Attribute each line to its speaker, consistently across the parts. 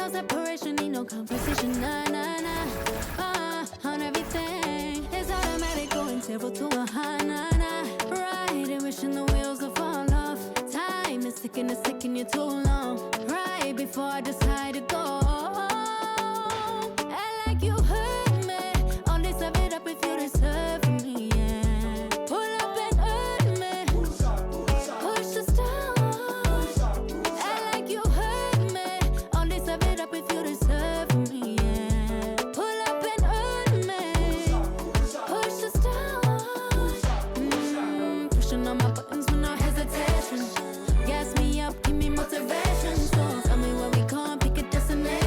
Speaker 1: no separation, need no conversation. Nah, nah, nah. On everything. It's automatic, going 0 to a high, nah, nah. Right, and wishing the wheels will fall off. Time is ticking, it's taking you too long. Right before I decide to go. Act like you heard me. Only serve it up if you deserve from me, yeah. Pull up and hurt me. Push the start. Act like you heard me. Only serve it up if you deserve from me, yeah. Pull up and hurt me. Push the start. Pushing on my buttons with no hesitation. Gas me up, give me motivation. So tell me where we going, pick a destination.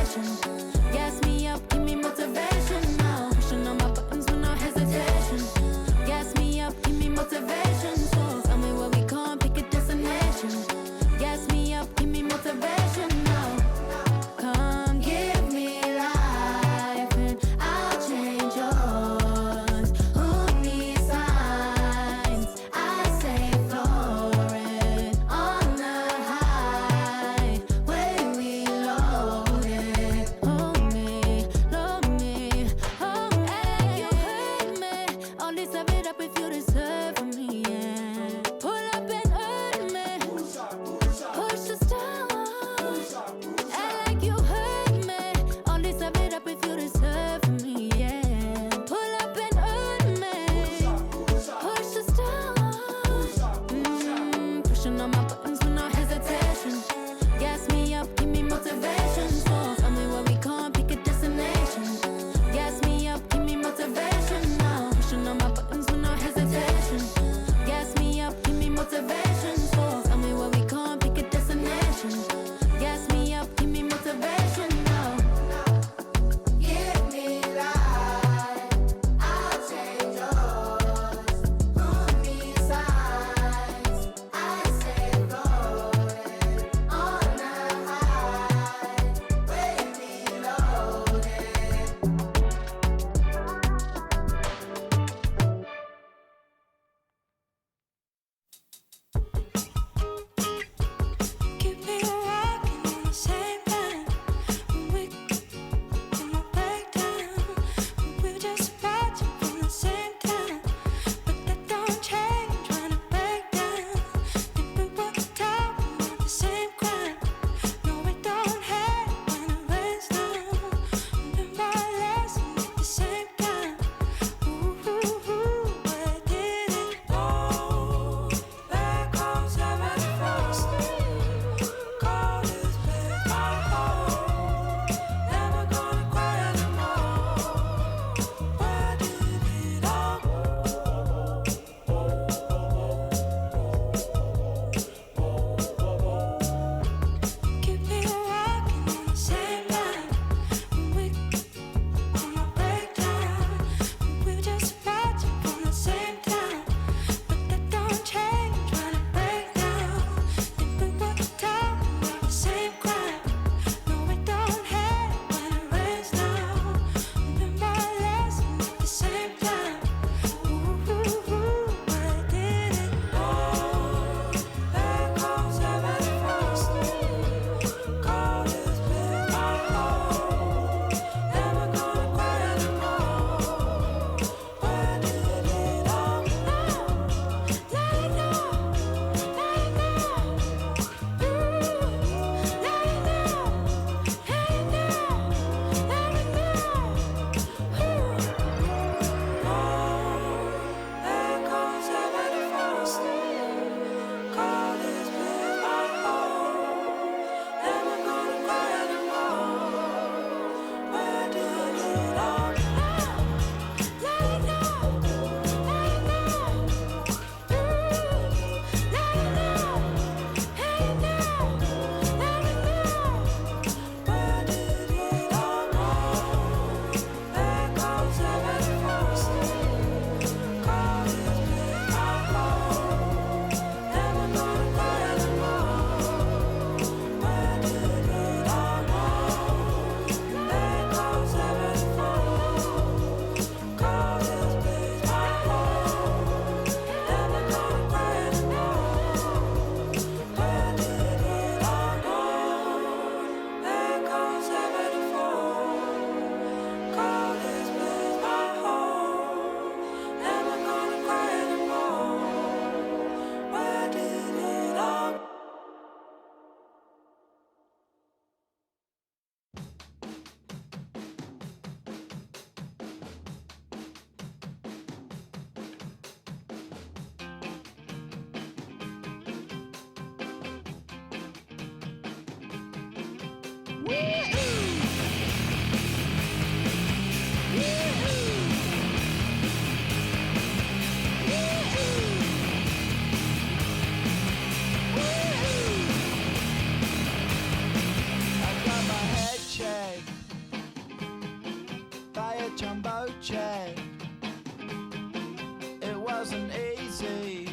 Speaker 2: It wasn't easy,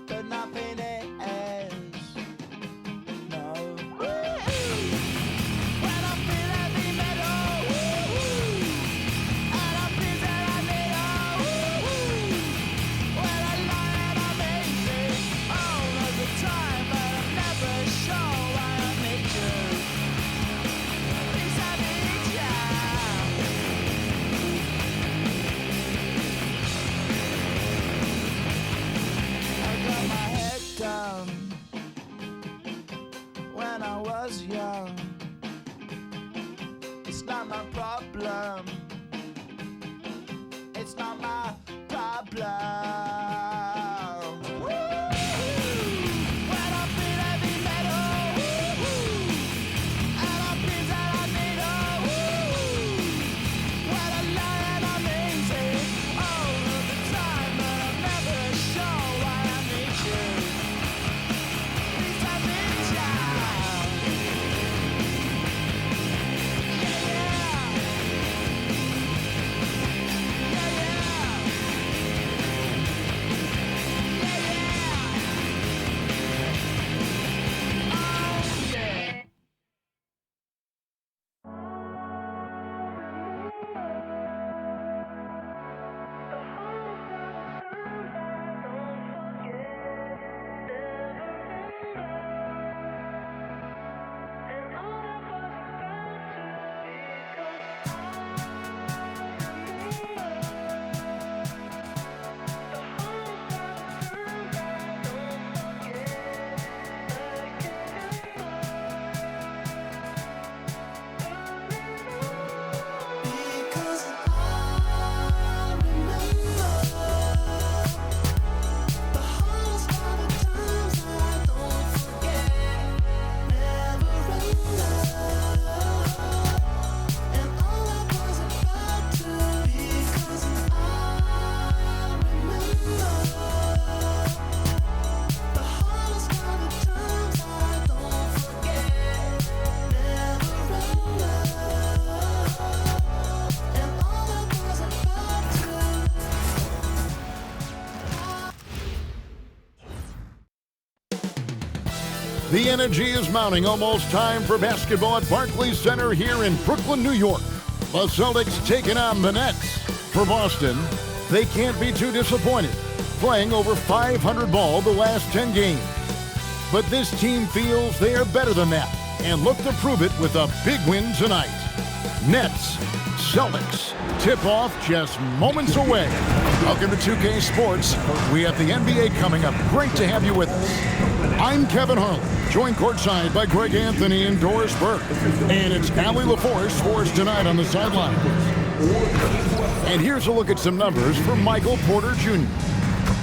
Speaker 2: but nothing is. No. When I feel heavy metal, and I feel that I need when I lie and I'm easy all of the time, but I'm never sure why I need you. Please I need you. Down when I was young. It's not my problem. It's not my problem. When I feel heavy metal, and I feel that I need when I lie and I'm easy all of the time, but I'm never sure why I need you.
Speaker 3: The energy is mounting. Almost time for basketball at Barclays Center here in Brooklyn, New York. The Celtics taking on the Nets. For Boston, they can't be too disappointed, playing over 500 ball the last 10 games. But this team feels they are better than that and look to prove it with a big win tonight. Nets, Celtics, tip-off just moments away. Welcome to 2K Sports. We have the NBA coming up. Great to have you with us. I'm Kevin Harlan, joined courtside by Greg Anthony and Doris Burke. And it's Allie LaForce for us tonight on the sideline. And here's a look at some numbers from Michael Porter Jr.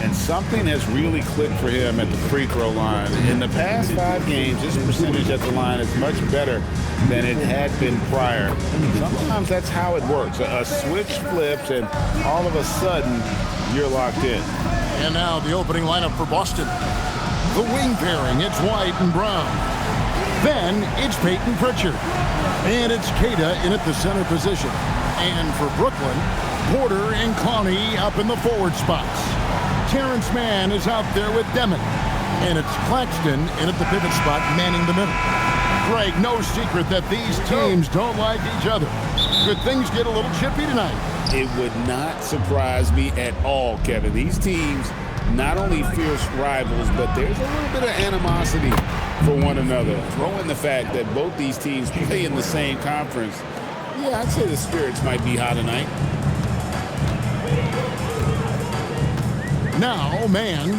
Speaker 4: And something has really clicked for him at the free throw line. In the past 5 games, his percentage at the line is much better than it had been prior. Sometimes that's how it works. A switch flips and all of a sudden you're locked in.
Speaker 3: And now the opening lineup for Boston. The wing pairing, it's White and Brown. Then it's Peyton Pritchard. And it's Cada in at the center position. And for Brooklyn, Porter and Clowney up in the forward spots. Terrence Mann is out there with Demon. And it's Claxton in at the pivot spot, manning the middle. Greg, no secret that these teams don't like each other. Could things get a little chippy tonight?
Speaker 4: It would not surprise me at all, Kevin. These teams, not only fierce rivals, but there's a little bit of animosity for one another. Throw in the fact that both these teams play in the same conference. Yeah, I'd say the spirits might be high tonight.
Speaker 3: Now, Mann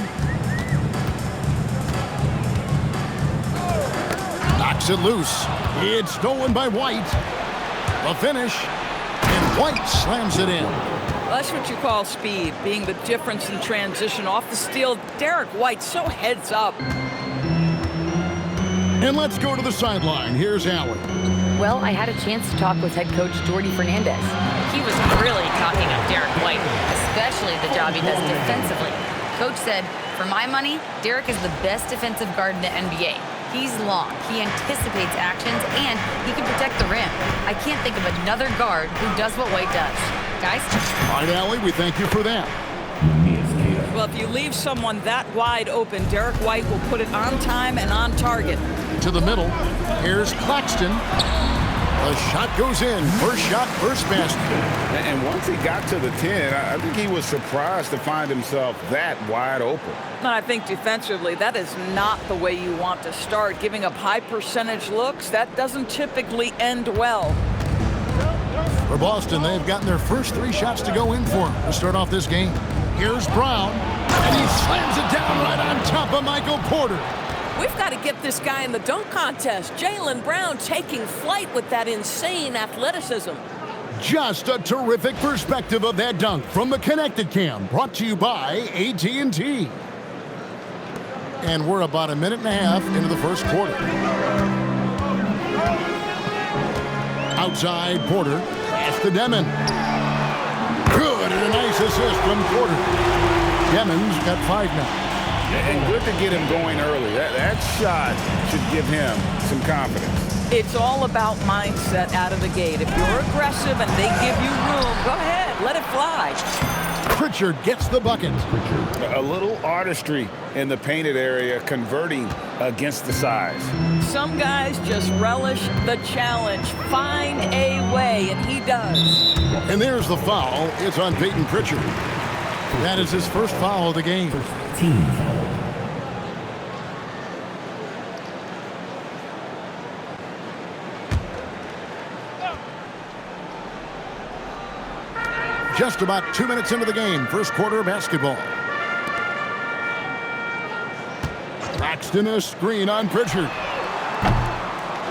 Speaker 3: knocks it loose. It's stolen by White. The finish, and White slams it in.
Speaker 5: That's what you call speed, being the difference in transition. Off the steal, Derek White so heads up.
Speaker 3: And let's go to the sideline. Here's Allie.
Speaker 6: Well, I had a chance to talk with head coach Jordy Fernandez. He was really talking up Derek White, especially the job he does defensively. Coach said, for my money, Derek is the best defensive guard in the NBA. He's long, he anticipates actions, and he can protect the rim. I can't think of another guard who does what White does. Guys?
Speaker 3: All right, Allie, we thank you for that.
Speaker 5: Well, if you leave someone that wide open, Derek White will put it on time and on target.
Speaker 3: To the middle. Here's Claxton. The shot goes in. First shot, first basket.
Speaker 4: And once he got to the 10, I think he was surprised to find himself that wide open.
Speaker 5: And I think defensively, that is not the way you want to start. Giving up high percentage looks, that doesn't typically end well.
Speaker 3: For Boston, they've gotten their first 3 shots to go in for him to start off this game. Here's Brown, and he slams it down right on top of Michael Porter.
Speaker 7: We've got to get this guy in the dunk contest. Jaylen Brown taking flight with that insane athleticism.
Speaker 3: Just a terrific perspective of that dunk from the Connected Cam, brought to you by AT&T. And we're about a minute and a half into the first quarter. Outside, Porter. Pass to Demon. Good, and a nice assist from Porter. Demon's got 5 now.
Speaker 4: And good to get him going early. That shot should give him some confidence.
Speaker 5: It's all about mindset out of the gate. If you're aggressive and they give you room, go ahead, let it fly.
Speaker 3: Pritchard gets the bucket.
Speaker 4: A little artistry in the painted area, converting against the size.
Speaker 5: Some guys just relish the challenge. Find a way, and he does.
Speaker 3: And there's the foul. It's on Peyton Pritchard. That is his first foul of the game. Just about 2 minutes into the game, first quarter of basketball. Claxton a screen on Pritchard.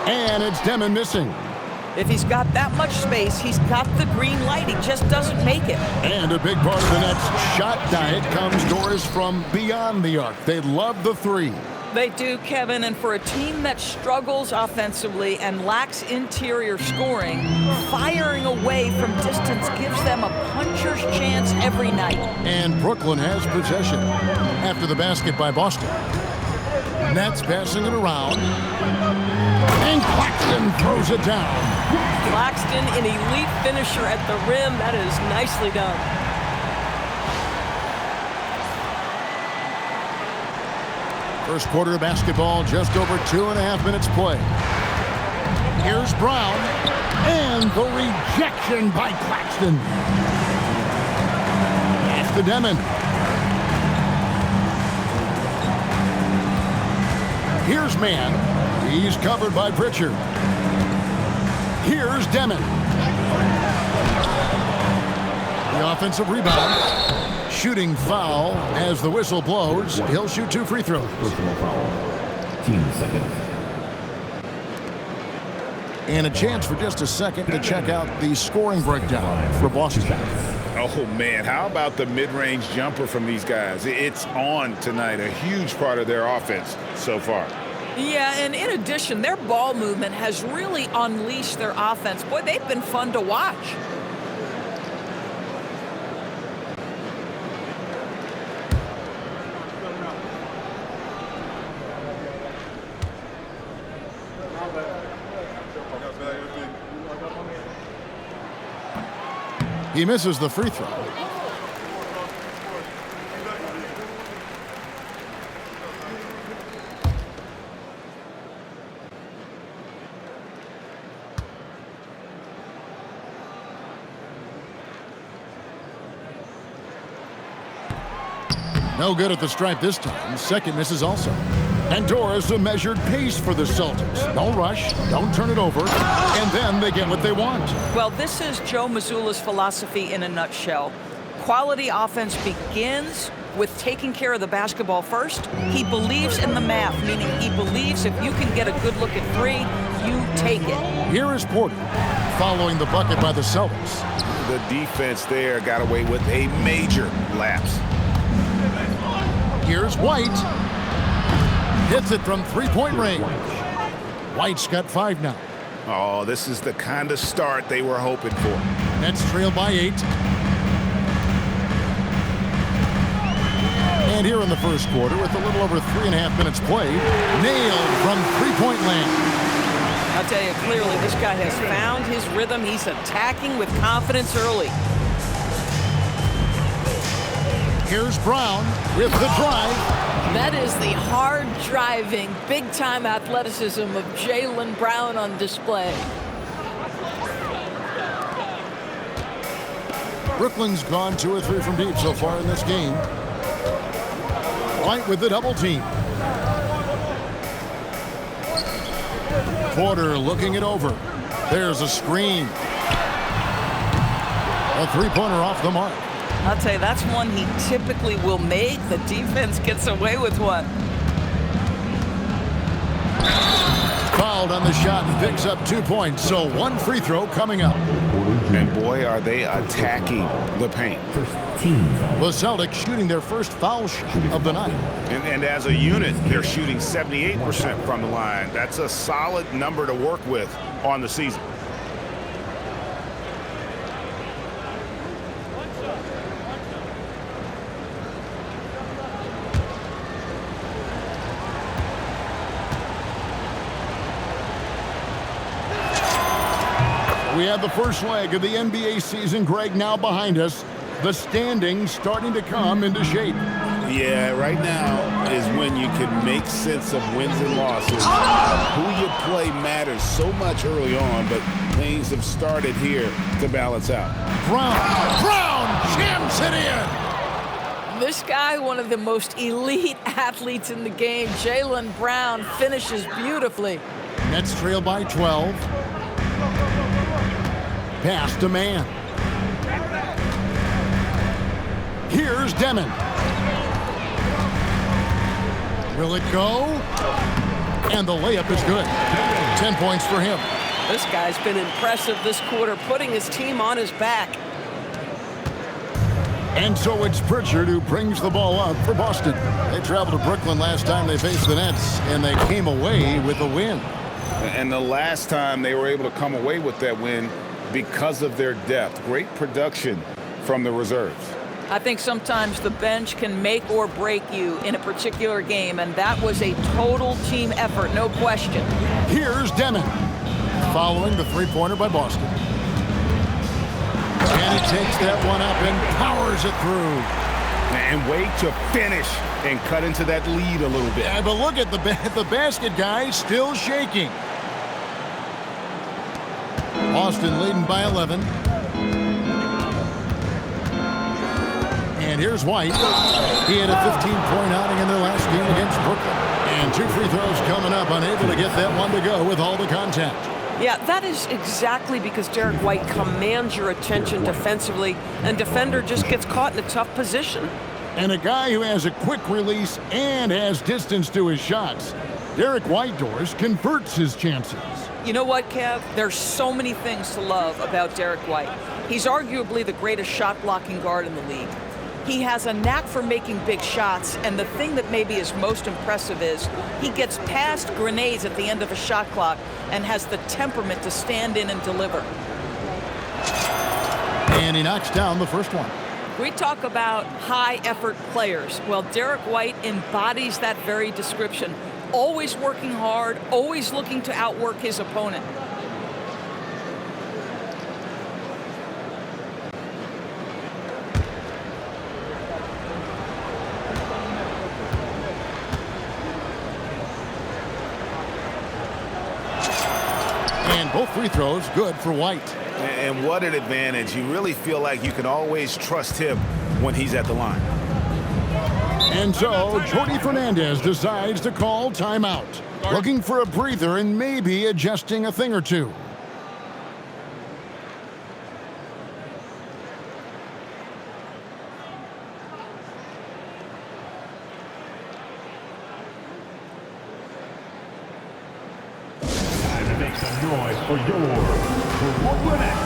Speaker 3: And it's Demon missing.
Speaker 5: If he's got that much space, he's got the green light. He just doesn't make it.
Speaker 3: And a big part of the Nets' shot diet comes, Doris, from beyond the arc. They love the 3.
Speaker 5: They do, Kevin, and for a team that struggles offensively and lacks interior scoring, firing away from distance gives them a puncher's chance every night.
Speaker 3: And Brooklyn has possession after the basket by Boston. Nets passing it around. And Claxton throws it down.
Speaker 7: Claxton, an elite finisher at the rim. That is nicely done.
Speaker 3: First quarter of basketball, just over 2.5 minutes play. Here's Brown, and the rejection by Claxton. Pass to Demon. Here's Mann. He's covered by Pritchard. Here's Demon. The offensive rebound. Shooting foul as the whistle blows. He'll shoot 2 free throws. Team second. And a chance for just a second to check out the scoring breakdown for Boston.
Speaker 4: Oh, man, how about the mid-range jumper from these guys? It's on tonight, a huge part of their offense so far.
Speaker 5: Yeah, and in addition, their ball movement has really unleashed their offense. Boy, they've been fun to watch.
Speaker 3: He misses the free throw. No good at the stripe this time. Second misses also. And Doris, a measured pace for the Celtics. Don't rush, don't turn it over, and then they get what they want.
Speaker 5: Well, this is Joe Mazzulla's philosophy in a nutshell. Quality offense begins with taking care of the basketball first. He believes in the math, meaning he believes if you can get a good look at 3, you take it.
Speaker 3: Here is Porter, following the bucket by the Celtics.
Speaker 4: The defense there got away with a major lapse.
Speaker 3: Here's White. Hits it from 3-point range. White's got 5 now.
Speaker 4: Oh, this is the kind of start they were hoping for.
Speaker 3: Nets trail by 8. And here in the first quarter, with a little over 3.5 minutes played, nailed from three-point land.
Speaker 7: I'll tell you clearly, this guy has found his rhythm. He's attacking with confidence early.
Speaker 3: Here's Brown with the drive.
Speaker 7: That is the hard-driving, big-time athleticism of Jaylen Brown on display.
Speaker 3: Brooklyn's gone 2 or 3 from deep so far in this game. White with the double team. Porter looking it over. There's a screen. A three-pointer off the mark.
Speaker 5: I'll tell you, that's one he typically will make. The defense gets away with one.
Speaker 3: Fouled on the shot and picks up 2 points. So 1 free throw coming up.
Speaker 4: And boy, are they attacking the paint.
Speaker 3: The Celtics shooting their first foul shot of the night.
Speaker 4: And as a unit, they're shooting 78% from the line. That's a solid number to work with on the season.
Speaker 3: We have the first leg of the NBA season, Greg, now behind us. The standings starting to come into shape.
Speaker 4: Yeah, right now is when you can make sense of wins and losses. Who you play matters so much early on, but things have started here to balance out.
Speaker 3: Brown jams it in.
Speaker 7: This guy, one of the most elite athletes in the game, Jaylen Brown, finishes beautifully.
Speaker 3: Nets trail by 12. Pass to man. Here's Demon. Will it go? And the layup is good. 10 points for him.
Speaker 7: This guy's been impressive this quarter, putting his team on his back.
Speaker 3: And so it's Pritchard who brings the ball up for Boston. They traveled to Brooklyn last time they faced the Nets, and they came away with a win.
Speaker 4: And the last time they were able to come away with that win because of their depth. Great production from the reserves.
Speaker 5: I think sometimes the bench can make or break you in a particular game, and that was a total team effort, no question.
Speaker 3: Here's Demon, following the three-pointer by Boston. And he takes that one up and powers it through.
Speaker 4: And wait to finish and cut into that lead a little bit.
Speaker 3: Yeah, but look at the basket guy still shaking. Boston leading by 11. And here's White. He had a 15-point outing in their last game against Brooklyn. And 2 free throws coming up, unable to get that one to go with all the contact.
Speaker 7: Yeah, that is exactly because Derek White commands your attention defensively, and defender just gets caught in a tough position.
Speaker 3: And a guy who has a quick release and has distance to his shots. Derek Whitehorse converts his chances.
Speaker 5: You know what, Kev? There's so many things to love about Derek White. He's arguably the greatest shot-blocking guard in the league. He has a knack for making big shots, and the thing that maybe is most impressive is he gets past grenades at the end of a shot clock and has the temperament to stand in and deliver.
Speaker 3: And he knocks down the first one.
Speaker 5: We talk about high-effort players. Well, Derek White embodies that very description. Always working hard, always looking to outwork his opponent.
Speaker 3: And both free throws good for White.
Speaker 4: And what an advantage. You really feel like you can always trust him when he's at the line.
Speaker 3: And so Jordy Fernandez decides to call timeout, looking for a breather and maybe adjusting a thing or two.
Speaker 8: Time to make some noise for your Brooklyn Nets.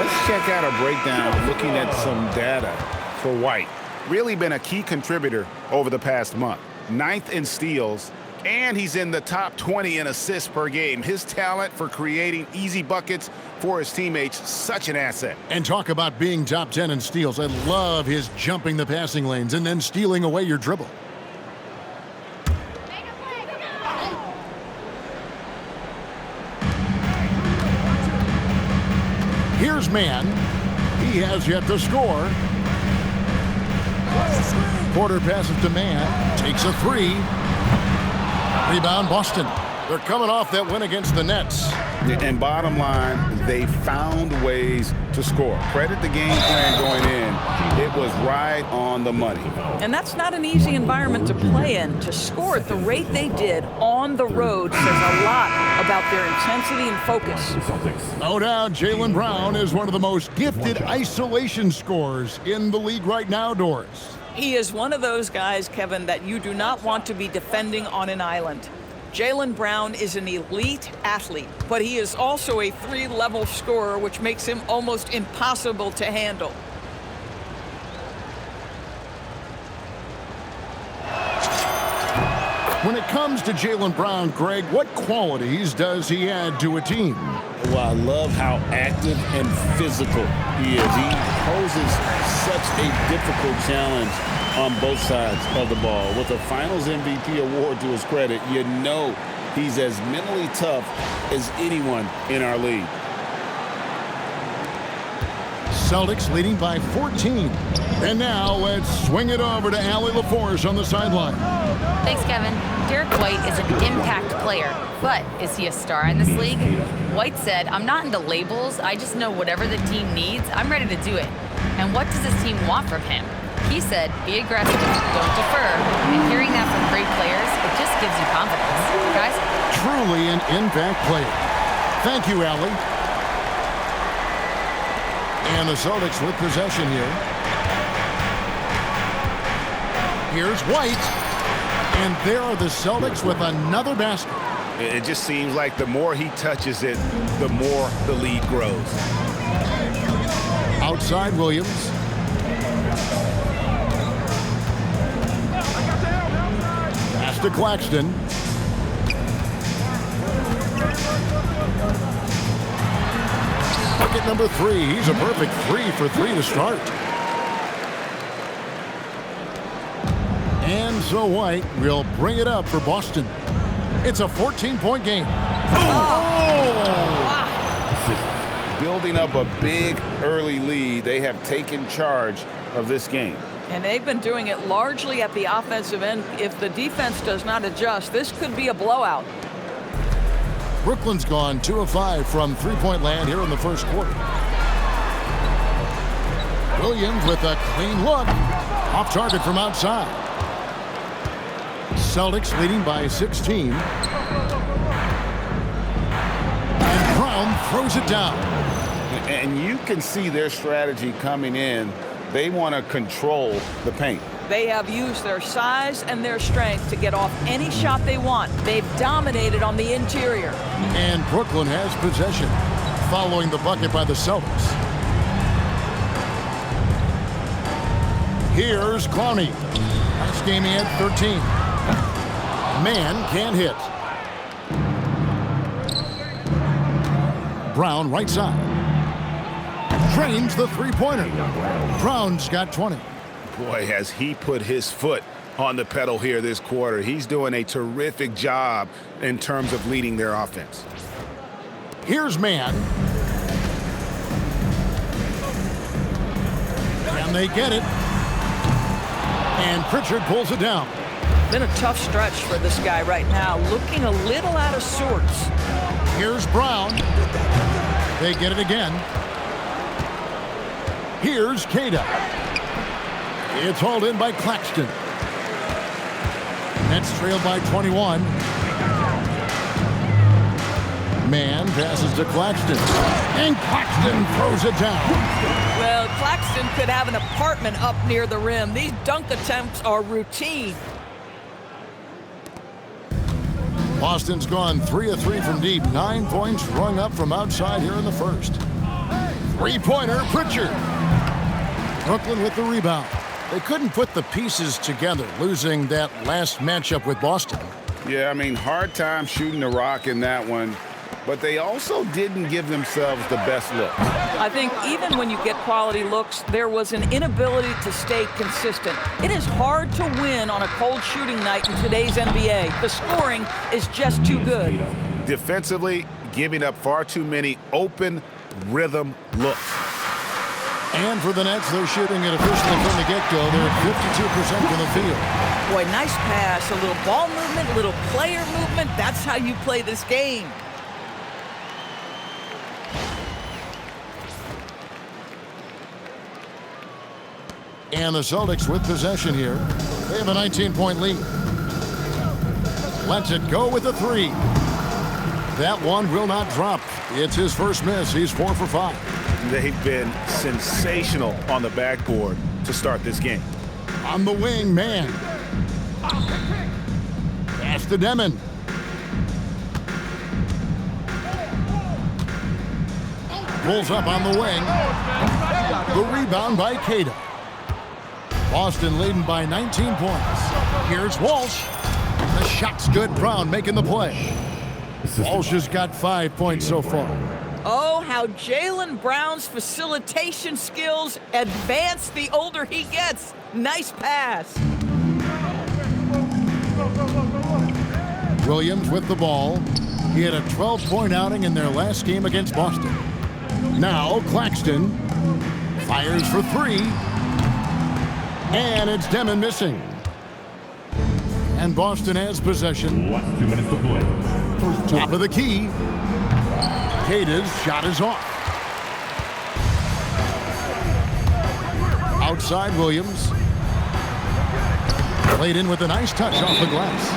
Speaker 4: Let's check out a breakdown looking at some data for White. Really been a key contributor over the past month. 9th in steals, and he's in the top 20 in assists per game. His talent for creating easy buckets for his teammates, such an asset.
Speaker 3: And talk about being top 10 in steals. I love his jumping the passing lanes and then stealing away your dribble. Here's Man. He has yet to score. Porter passes to Man. Takes a three. Rebound, Boston. They're coming off that win against the Nets.
Speaker 4: And bottom line, they found ways to score. Credit the game plan going in. It was right on the money.
Speaker 5: And that's not an easy environment to play in. To score at the rate they did on the road says a lot about their intensity and focus.
Speaker 3: No doubt, Jaylen Brown is one of the most gifted isolation scorers in the league right now, Doris.
Speaker 5: He is one of those guys, Kevin, that you do not want to be defending on an island. Jaylen Brown is an elite athlete, but he is also a 3-level scorer, which makes him almost impossible to handle.
Speaker 3: When it comes to Jaylen Brown, Greg, what qualities does he add to a team?
Speaker 4: Well, I love how active and physical he is. He poses such a difficult challenge on both sides of the ball. With a Finals MVP award to his credit, you know he's as mentally tough as anyone in our league.
Speaker 3: Celtics leading by 14. And now let's swing it over to Allie LaForce on the sideline.
Speaker 6: Thanks, Kevin. Derek White is an impact player, but is he a star in this league? White said, "I'm not into labels. I just know whatever the team needs, I'm ready to do it. And what does this team want from him?" He said, "Be aggressive, don't defer." And hearing that from great players, it just gives you confidence. Guys?
Speaker 3: Truly an impact player. Thank you, Allie. And the Celtics with possession here. Here's White. And there are the Celtics with another basket.
Speaker 4: It just seems like the more he touches it, the more the lead grows.
Speaker 3: Outside Williams. Pass to Claxton. Bucket number 3. He's a perfect 3 for 3 to start. And so White will bring it up for Boston. It's a 14-point game.
Speaker 4: Building up a big early lead, they have taken charge of this game.
Speaker 5: And they've been doing it largely at the offensive end. If the defense does not adjust, this could be a blowout.
Speaker 3: Brooklyn's gone 2 of 5 from three-point land here in the first quarter. Williams with a clean look. Off target from outside. Celtics leading by 16. And Brown throws it down.
Speaker 4: And you can see their strategy coming in. They want to control the paint.
Speaker 5: They have used their size and their strength to get off any shot they want. They've dominated on the interior.
Speaker 3: And Brooklyn has possession, following the bucket by the Celtics. Here's Clowney. Last game he had 13. Man can't hit. Brown right side. Drains the three-pointer. Brown's got 20.
Speaker 4: Boy, has he put his foot on the pedal here this quarter. He's doing a terrific job in terms of leading their offense.
Speaker 3: Here's Man. And they get it. And Pritchard pulls it down.
Speaker 5: Been a tough stretch for this guy right now, looking a little out of sorts.
Speaker 3: Here's Brown. They get it again. Here's Cada. It's hauled in by Claxton. Nets trailed by 21. Man passes to Claxton. And Claxton throws it down.
Speaker 5: Well, Claxton could have an apartment up near the rim. These dunk attempts are routine.
Speaker 3: Boston's gone 3 of 3 from deep. 9 points rung up from outside here in the first. Three-pointer, Pritchard. Brooklyn with the rebound. They couldn't put the pieces together, losing that last matchup with Boston.
Speaker 4: Yeah, I mean, hard time shooting the rock in that one, but they also didn't give themselves the best look.
Speaker 5: I think even when you get quality looks, there was an inability to stay consistent. It is hard to win on a cold shooting night in today's NBA. The scoring is just too good.
Speaker 4: Defensively, giving up far too many open rhythm looks.
Speaker 3: And for the Nets, they're shooting it officially from the get-go. They're at 52% from the field.
Speaker 5: Boy, nice pass. A little ball movement, a little player movement. That's how you play this game.
Speaker 3: And the Celtics with possession here. They have a 19-point lead. Lets it go with a three. That one will not drop. It's his first miss. He's 4 for 5.
Speaker 4: They've been sensational on the backboard to start this game.
Speaker 3: On the wing, man. Pass to Demon. Pulls up on the wing. The rebound by Cato. Boston leading by 19 points. Here's Walsh. The shot's good. Brown making the play. Walsh has got 5 points so far.
Speaker 5: Oh, how Jaylen Brown's facilitation skills advance the older he gets. Nice pass.
Speaker 3: Williams with the ball. He had a 12-point outing in their last game against Boston. Now Claxton fires for three. And it's Demon missing. And Boston has possession.
Speaker 8: Last 2 minutes to play.
Speaker 3: Top of the key. Cato's shot is off. Outside Williams. Played in with a nice touch off the glass.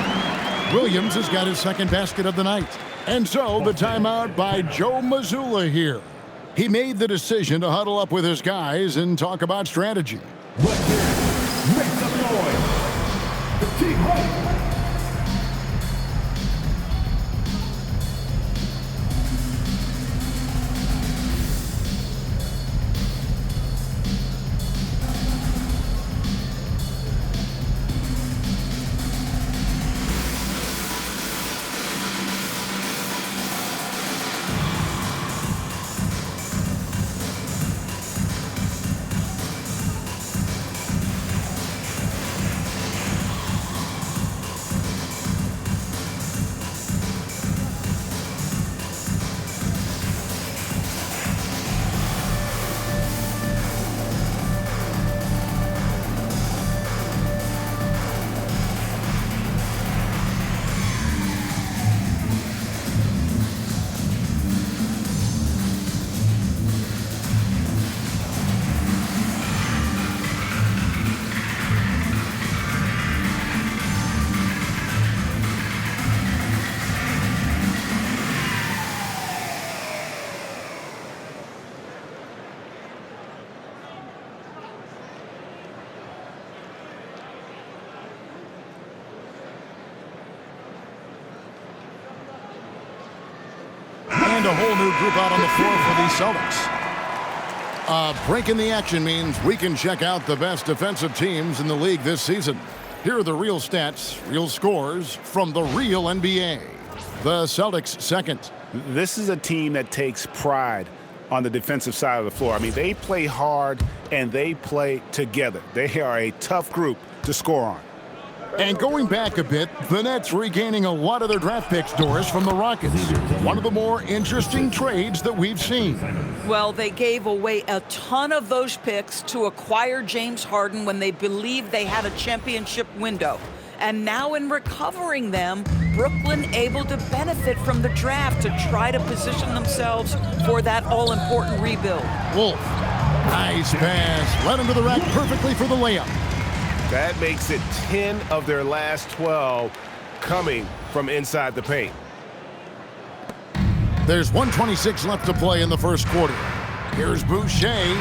Speaker 3: Williams has got his second basket of the night. And so the timeout by Joe Mazzulla here. He made the decision to huddle up with his guys and talk about strategy.
Speaker 8: Right here, make some noise. The team fight.
Speaker 3: And a whole new group out on the floor for the Celtics. Break in the action means we can check out the best defensive teams in the league this season. Here are the real stats, real scores from the real NBA. The Celtics second.
Speaker 4: This is a team that takes pride on the defensive side of the floor. I mean, they play hard and they play together. They are a tough group to score on.
Speaker 3: And going back a bit, the Nets regaining a lot of their draft picks, Doris, from the Rockets. One of the more interesting trades that we've seen.
Speaker 5: Well, they gave away a ton of those picks to acquire James Harden when they believed they had a championship window. And now in recovering them, Brooklyn able to benefit from the draft to try to position themselves for that all-important rebuild.
Speaker 3: Wolf, nice pass. Led him to the rack perfectly for the layup.
Speaker 9: That makes it 10 of their last 12 coming from inside the paint.
Speaker 3: There's 1:26 left to play in the first quarter. Here's Boucher.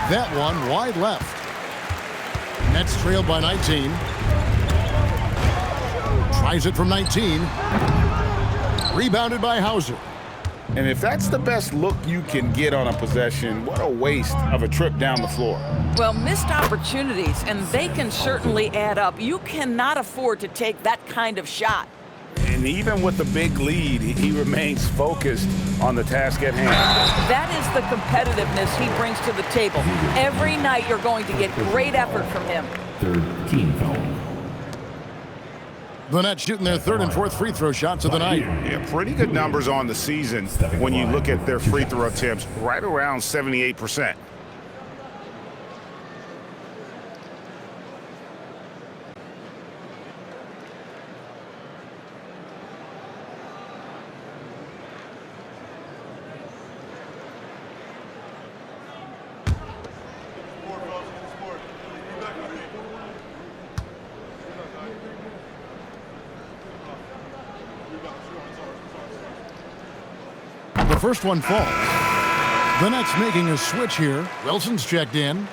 Speaker 3: That one wide left. Nets trailed by 19. Tries it from 19. Rebounded by Hauser.
Speaker 4: And if that's the best look you can get on a possession, what a waste of a trip down the floor.
Speaker 5: Well, missed opportunities, and they can certainly add up. You cannot afford to take that kind of shot.
Speaker 4: And even with the big lead, he remains focused on the task at hand.
Speaker 5: That is the competitiveness he brings to the table. Every night you're going to get great effort from him.
Speaker 8: Third team foul.
Speaker 3: The Nets shooting their third and fourth free throw shots of the night.
Speaker 4: Yeah, pretty good numbers on the season when you look at their free throw attempts, right around 78%.
Speaker 3: The first one falls. The Nets making a switch here. Wilson's checked in.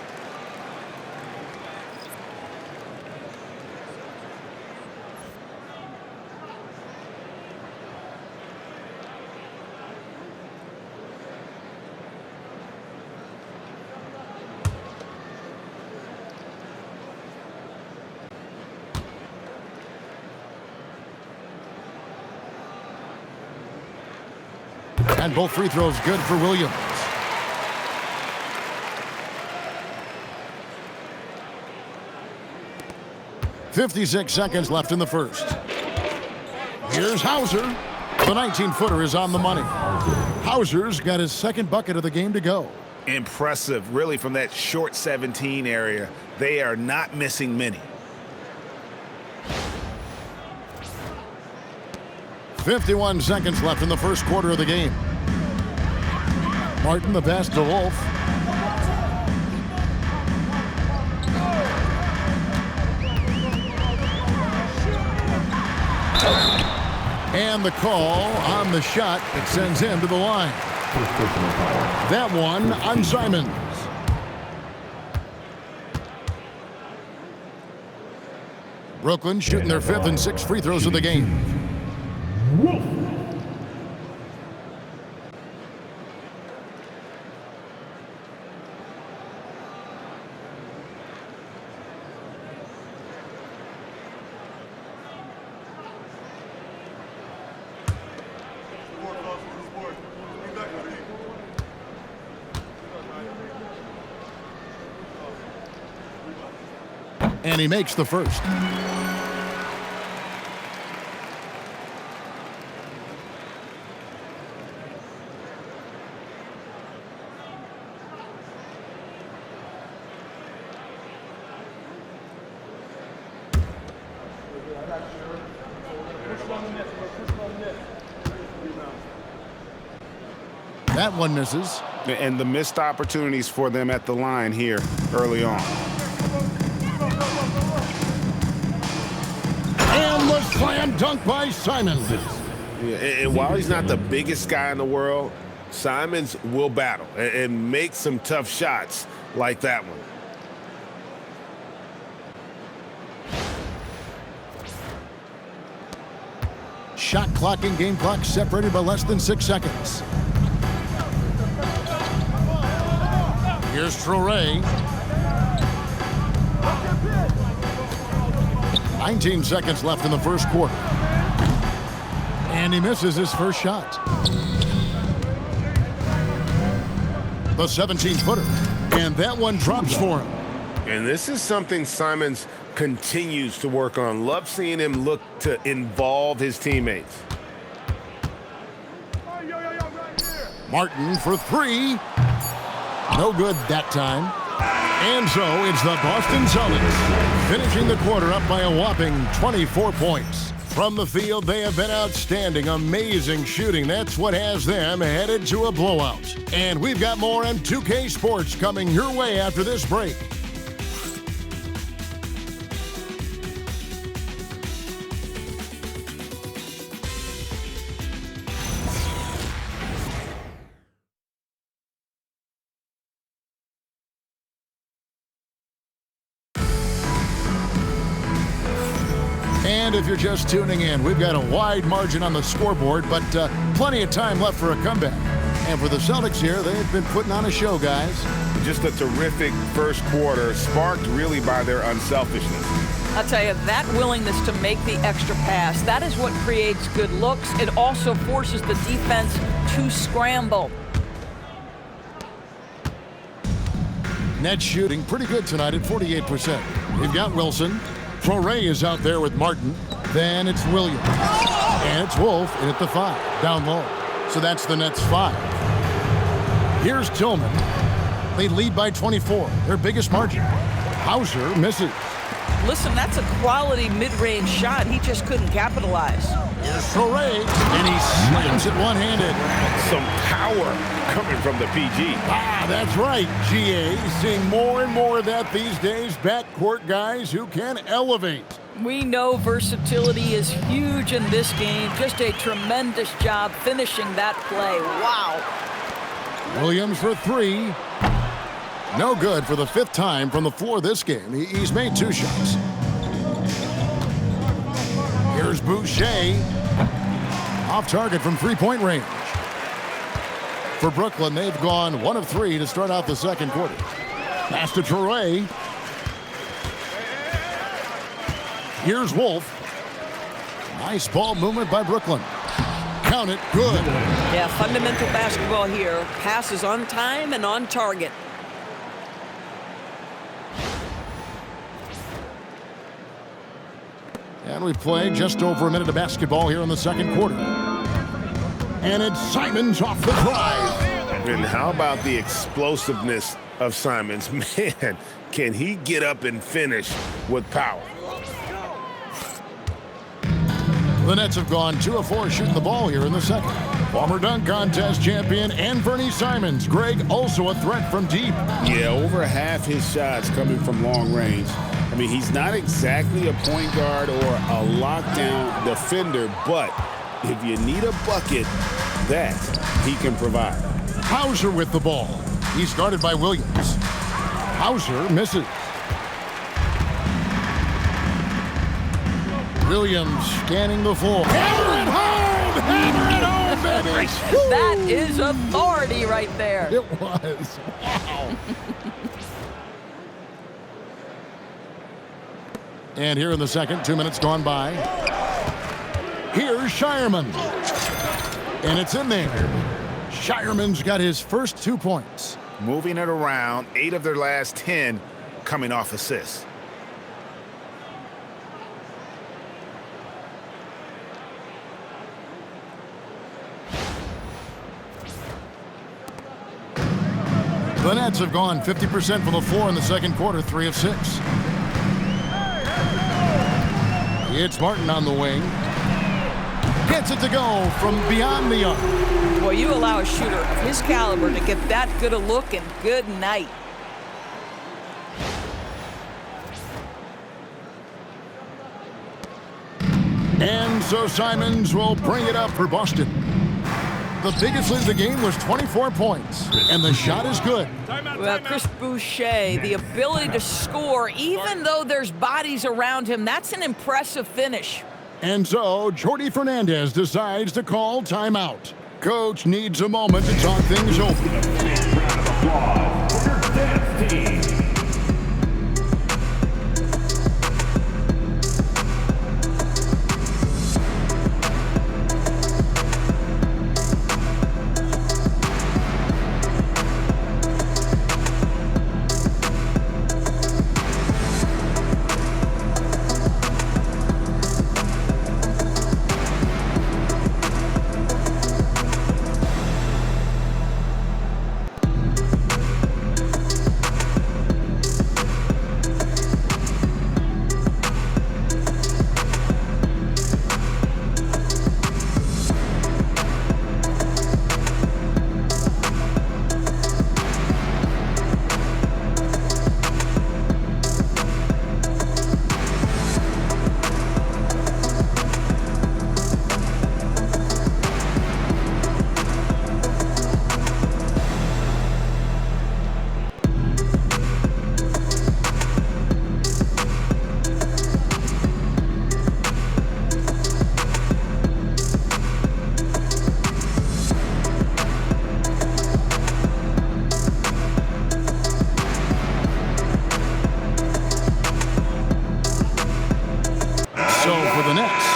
Speaker 3: And both free throws good for Williams. .56 seconds left in the first. Here's Hauser. The 19-footer is on the money. Hauser's got his second bucket of the game to go.
Speaker 4: Impressive, really, from that short 17 area. They are not missing many.
Speaker 3: 51 seconds left in the first quarter of the game. Martin the pass to Wolf. And the call on the shot that sends him to the line. That one on Simons. Brooklyn shooting their fifth and sixth free throws of the game. And he makes the first. That one misses.
Speaker 4: And the missed opportunities for them at the line here early on.
Speaker 3: And the slam dunk by Simons.
Speaker 9: Yeah, and while he's not the biggest guy in the world, Simons will battle and make some tough shots like that one.
Speaker 3: Shot clock and game clock separated by less than 6 seconds. Here's Traore. 19 seconds left in the first quarter. And he misses his first shot. The 17-footer. And that one drops for him.
Speaker 9: And this is something Simons continues to work on. Love seeing him look to involve his teammates.
Speaker 3: Martin for three. No good that time. And so it's the Boston Celtics finishing the quarter up by a whopping 24 points. From the field, they have been outstanding, amazing shooting. That's what has them headed to a blowout. And we've got more on 2K Sports coming your way after this break. And if you're just tuning in, we've got a wide margin on the scoreboard, but plenty of time left for a comeback. And for the Celtics here, they've been putting on a show, guys.
Speaker 9: Just a terrific first quarter, sparked really by their unselfishness.
Speaker 5: I'll tell you, that willingness to make the extra pass, that is what creates good looks. It also forces the defense to scramble.
Speaker 3: Net shooting pretty good tonight at 48%. We've got Wilson. Torrey is out there with Martin. Then it's Williams. And it's Wolf in at the 5, down low. So that's the Nets 5. Here's Tillman. They lead by 24, their biggest margin. Hauser misses.
Speaker 5: Listen, that's a quality mid-range shot. He just couldn't capitalize.
Speaker 3: Here's Torrey, and he slams it one-handed.
Speaker 9: Some power coming from the PG.
Speaker 3: Ah, that's right, GA. Seeing more and more of that these days. Backcourt guys who can elevate.
Speaker 5: We know versatility is huge in this game. Just a tremendous job finishing that play. Wow.
Speaker 3: Williams for 3. No good for the 5th time from the floor this game. He's made 2 shots. Here's Boucher. Off target from 3-point range. For Brooklyn, they've gone 1 of 3 to start out the second quarter. Pass to Torrey. Here's Wolf. Nice ball movement by Brooklyn. Count it, good.
Speaker 7: Yeah, fundamental basketball here. Passes on time and on target.
Speaker 3: And we play just over a minute of basketball here in the second quarter. And it's Simons off the drive.
Speaker 9: And how about the explosiveness of Simons? Man, can he get up and finish with power?
Speaker 3: The Nets have gone 2 of 4 shooting the ball here in the second. Former dunk contest champion and Bernie Simons. Greg also a threat from deep.
Speaker 4: Yeah, over half his shots coming from long range. I mean, he's not exactly a point guard or a lockdown defender, but if you need a bucket, that he can provide.
Speaker 3: Hauser with the ball. He's guarded by Williams. Hauser misses. Williams scanning the floor. Hammer it home! Hammer it home, baby!
Speaker 5: That is authority right there.
Speaker 3: It was. Wow. And here in the second, 2 minutes gone by. Here's Shireman. And it's in there. Shireman's got his first 2 points.
Speaker 10: Moving it around, 8 of their last 10 coming off assists.
Speaker 3: The Nets have gone 50% from the floor in the second quarter, 3 of 6. It's Martin on the wing. Gets it to go from beyond the arc.
Speaker 5: Boy, you allow a shooter of his caliber to get that good a look, and good night.
Speaker 3: And so Simons will bring it up for Boston. The biggest lead of the game was 24 points, and the shot is good.
Speaker 5: Well, Chris Boucher, the ability to score, even though there's bodies around him, that's an impressive finish.
Speaker 3: And so Jordi Fernandez decides to call timeout. Coach needs a moment to talk things over.
Speaker 8: Round of applause for your dance team.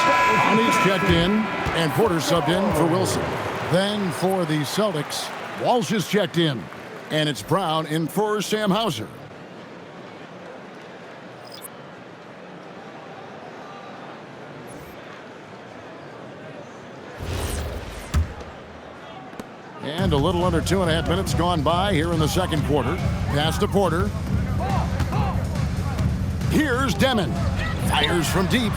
Speaker 3: Downey's checked in, and Porter subbed in for Wilson. Then for the Celtics, Walsh is checked in, and it's Brown in for Sam Hauser. And a little under 2.5 minutes gone by here in the second quarter. Pass to Porter. Here's Demon. Fires from deep.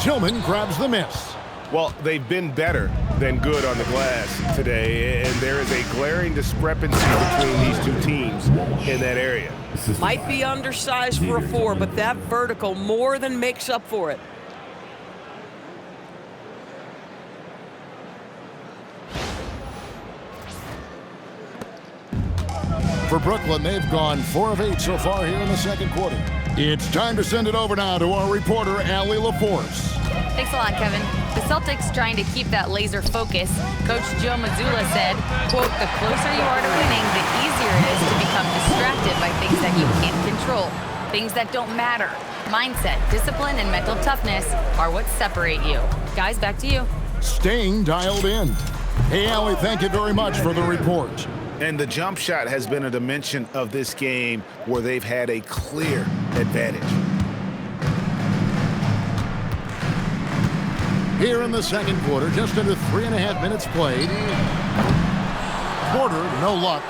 Speaker 3: Tillman grabs the miss.
Speaker 9: Well, they've been better than good on the glass today, and there is a glaring discrepancy between these two teams in that area.
Speaker 7: Might be undersized for a 4, but that vertical more than makes up for it.
Speaker 3: For Brooklyn, they've gone 4 of 8 so far here in the second quarter. It's time to send it over now to our reporter, Allie LaForce.
Speaker 6: Thanks a lot, Kevin. The Celtics trying to keep that laser focus. Coach Joe Mazzulla said, quote, the closer you are to winning, the easier it is to become distracted by things that you can't control, things that don't matter. Mindset, discipline, and mental toughness are what separate you. Guys, back to you.
Speaker 3: Staying dialed in. Hey, Allie, thank you very much for the report.
Speaker 10: And the jump shot has been a dimension of this game where they've had a clear advantage.
Speaker 3: Here in the second quarter, just under 3.5 minutes played. Porter, no luck.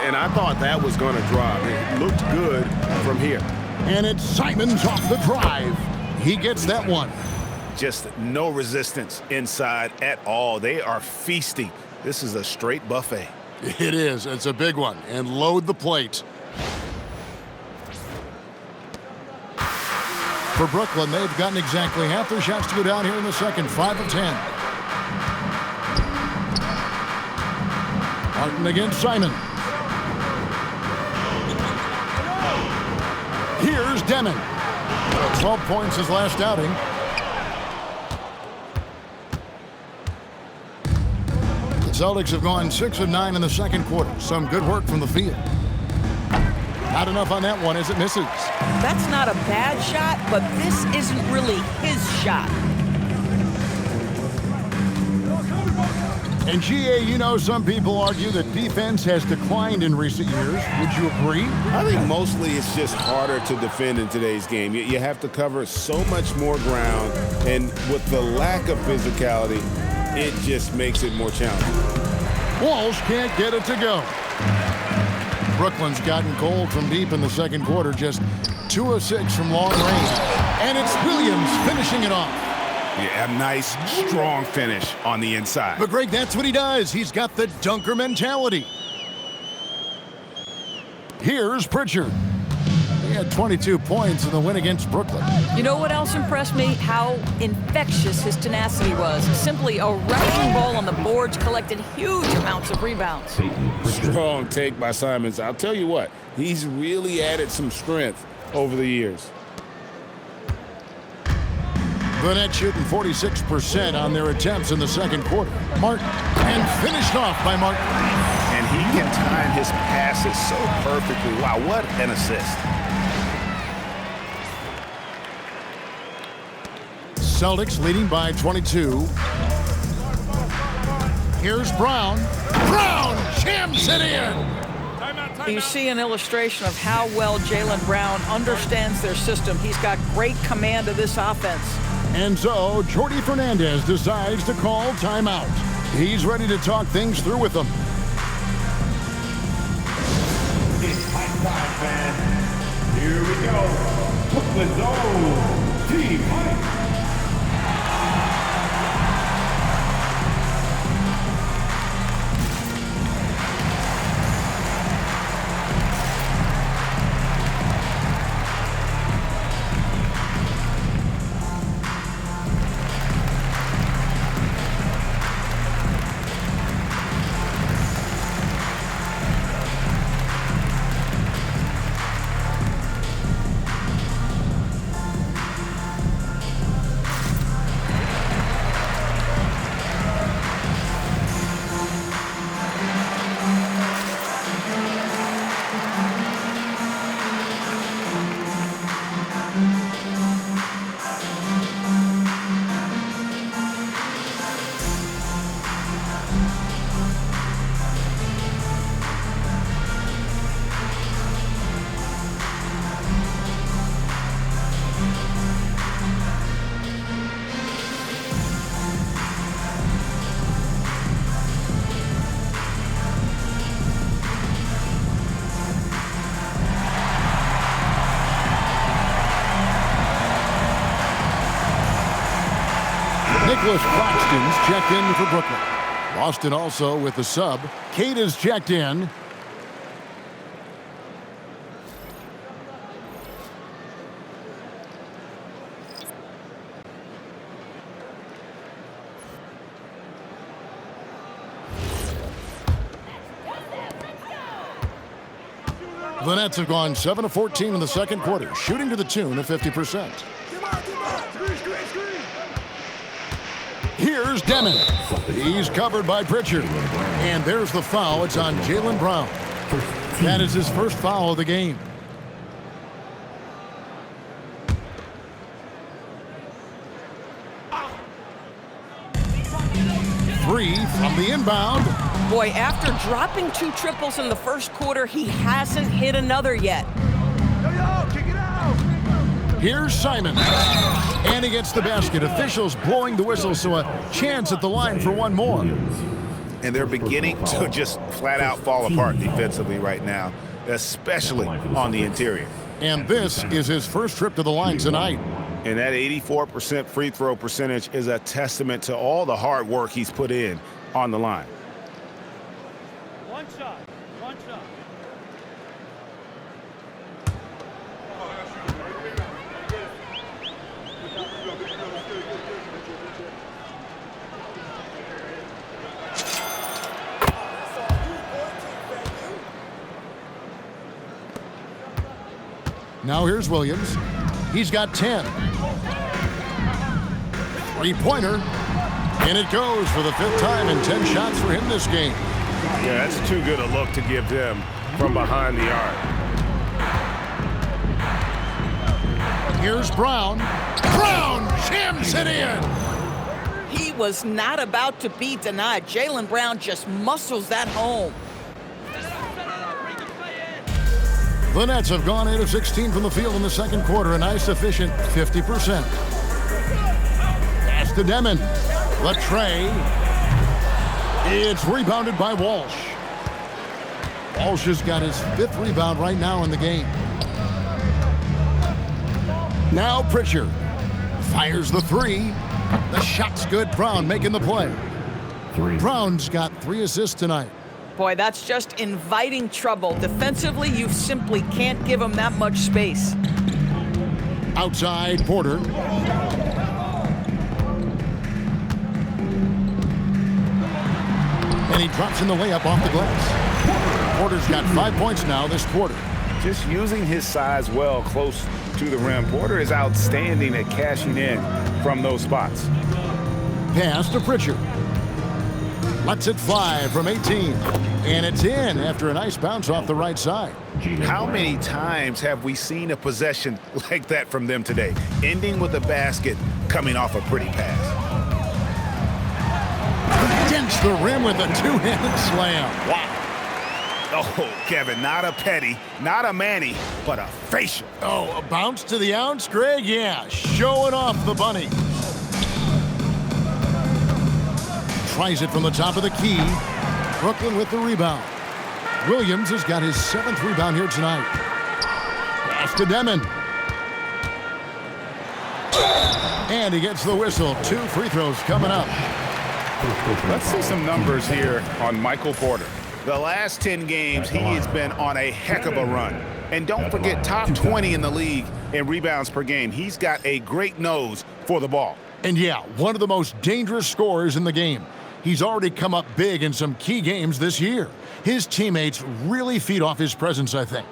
Speaker 9: And I thought that was going to drop. It looked good from here.
Speaker 3: And it's Simons off the drive. He gets that one.
Speaker 10: Just no resistance inside at all. They are feasting. This is a straight buffet.
Speaker 3: It is. It's a big one. And load the plate. For Brooklyn, they've gotten exactly half their shots to go down here in the second. 5 of 10. Martin against Simon. Here's Demon. 12 points his last outing. The Celtics have gone 6 of 9 in the second quarter. Some good work from the field. Not enough on that one as it misses.
Speaker 7: That's not a bad shot, but this isn't really his shot.
Speaker 3: And GA, you know, some people argue that defense has declined in recent years. Would you agree?
Speaker 9: I think mostly it's just harder to defend in today's game. You have to cover so much more ground, and with the lack of physicality, it just makes it more challenging.
Speaker 3: Walsh can't get it to go. Brooklyn's gotten cold from deep in the second quarter, just 2 of 6 from long range. And it's Williams finishing it off.
Speaker 10: Yeah, a nice, strong finish on the inside.
Speaker 3: But Greg, that's what he does. He's got the dunker mentality. Here's Pritchard. He had 22 points in the win against Brooklyn.
Speaker 7: You know what else impressed me? How infectious his tenacity was. Simply a wrecking ball on the boards, collected huge amounts of rebounds.
Speaker 9: Strong take by Simons. I'll tell you what, he's really added some strength over the years.
Speaker 3: The Nets shooting 46% on their attempts in the second quarter. Martin, and finished off by Martin.
Speaker 10: And he can time his passes so perfectly. Wow, what an assist.
Speaker 3: Celtics leading by 22. Here's Brown. Brown jams it in.
Speaker 5: You see an illustration of how well Jaylen Brown understands their system. He's got great command of this offense.
Speaker 3: And so, Jordi Fernandez decides to call timeout. He's ready to talk things through with them.
Speaker 8: It's halftime, fans. Here we go. Brooklyn Zone. Team fight.
Speaker 3: Nicholas Claxton's checked in for Brooklyn. Boston also with the sub. Kate is checked in. The Nets have gone 7 of 14 in the second quarter, shooting to the tune of 50%. Here's Demon. He's covered by Pritchard. And there's the foul. It's on Jaylen Brown. That is his first foul of the game. Three from the inbound.
Speaker 7: Boy, after dropping 2 triples in the first quarter, he hasn't hit another yet.
Speaker 3: Here's Simon. And he gets the basket. Officials blowing the whistle, so a chance at the line for one more.
Speaker 10: And they're beginning to just flat out fall apart defensively right now, especially on the interior.
Speaker 3: And this is his first trip to the line tonight.
Speaker 10: And that 84% free throw percentage is a testament to all the hard work he's put in on the line.
Speaker 2: One shot.
Speaker 3: Now here's Williams. He's got 10. Three-pointer. And it goes for the 5th time in 10 shots for him this game.
Speaker 10: Yeah, that's too good a look to give them from behind the arc.
Speaker 3: Here's Brown. Brown jams it in.
Speaker 7: He was not about to be denied. Jaylen Brown just muscles that home.
Speaker 3: The Nets have gone 8 of 16 from the field in the second quarter, a nice efficient 50%. Pass to Demon. Latrey. It's rebounded by Walsh. Walsh has got his 5th rebound right now in the game. Now Pritchard fires the 3. The shot's good. Brown making the play. Brown's got 3 assists tonight.
Speaker 7: Boy, that's just inviting trouble. Defensively, you simply can't give him that much space.
Speaker 3: Outside, Porter. And he drops in the layup off the glass. Porter's got 5 points now this quarter.
Speaker 10: Just using his size well close to the rim. Porter is outstanding at cashing in from those spots.
Speaker 3: Pass to Pritchard. Lets it fly from 18. And it's in after a nice bounce off the right side.
Speaker 10: How many times have we seen a possession like that from them today? Ending with a basket, coming off a pretty pass.
Speaker 3: Against the rim with a 2-handed slam. Wow.
Speaker 10: Oh, Kevin, not a petty, not a Manny, but a facial.
Speaker 3: Oh, a bounce to the ounce, Greg? Yeah, showing off the bunny. Tries it from the top of the key. Brooklyn with the rebound. Williams has got his 7th rebound here tonight. Pass to Demon. And he gets the whistle. 2 free throws coming up.
Speaker 10: Let's see some numbers here on Michael Porter. The last 10 games, he has been on a heck of a run. And don't forget, top 20 in the league in rebounds per game. He's got a great nose for the ball.
Speaker 3: And yeah, one of the most dangerous scorers in the game. He's already come up big in some key games this year. His teammates really feed off his presence, I think.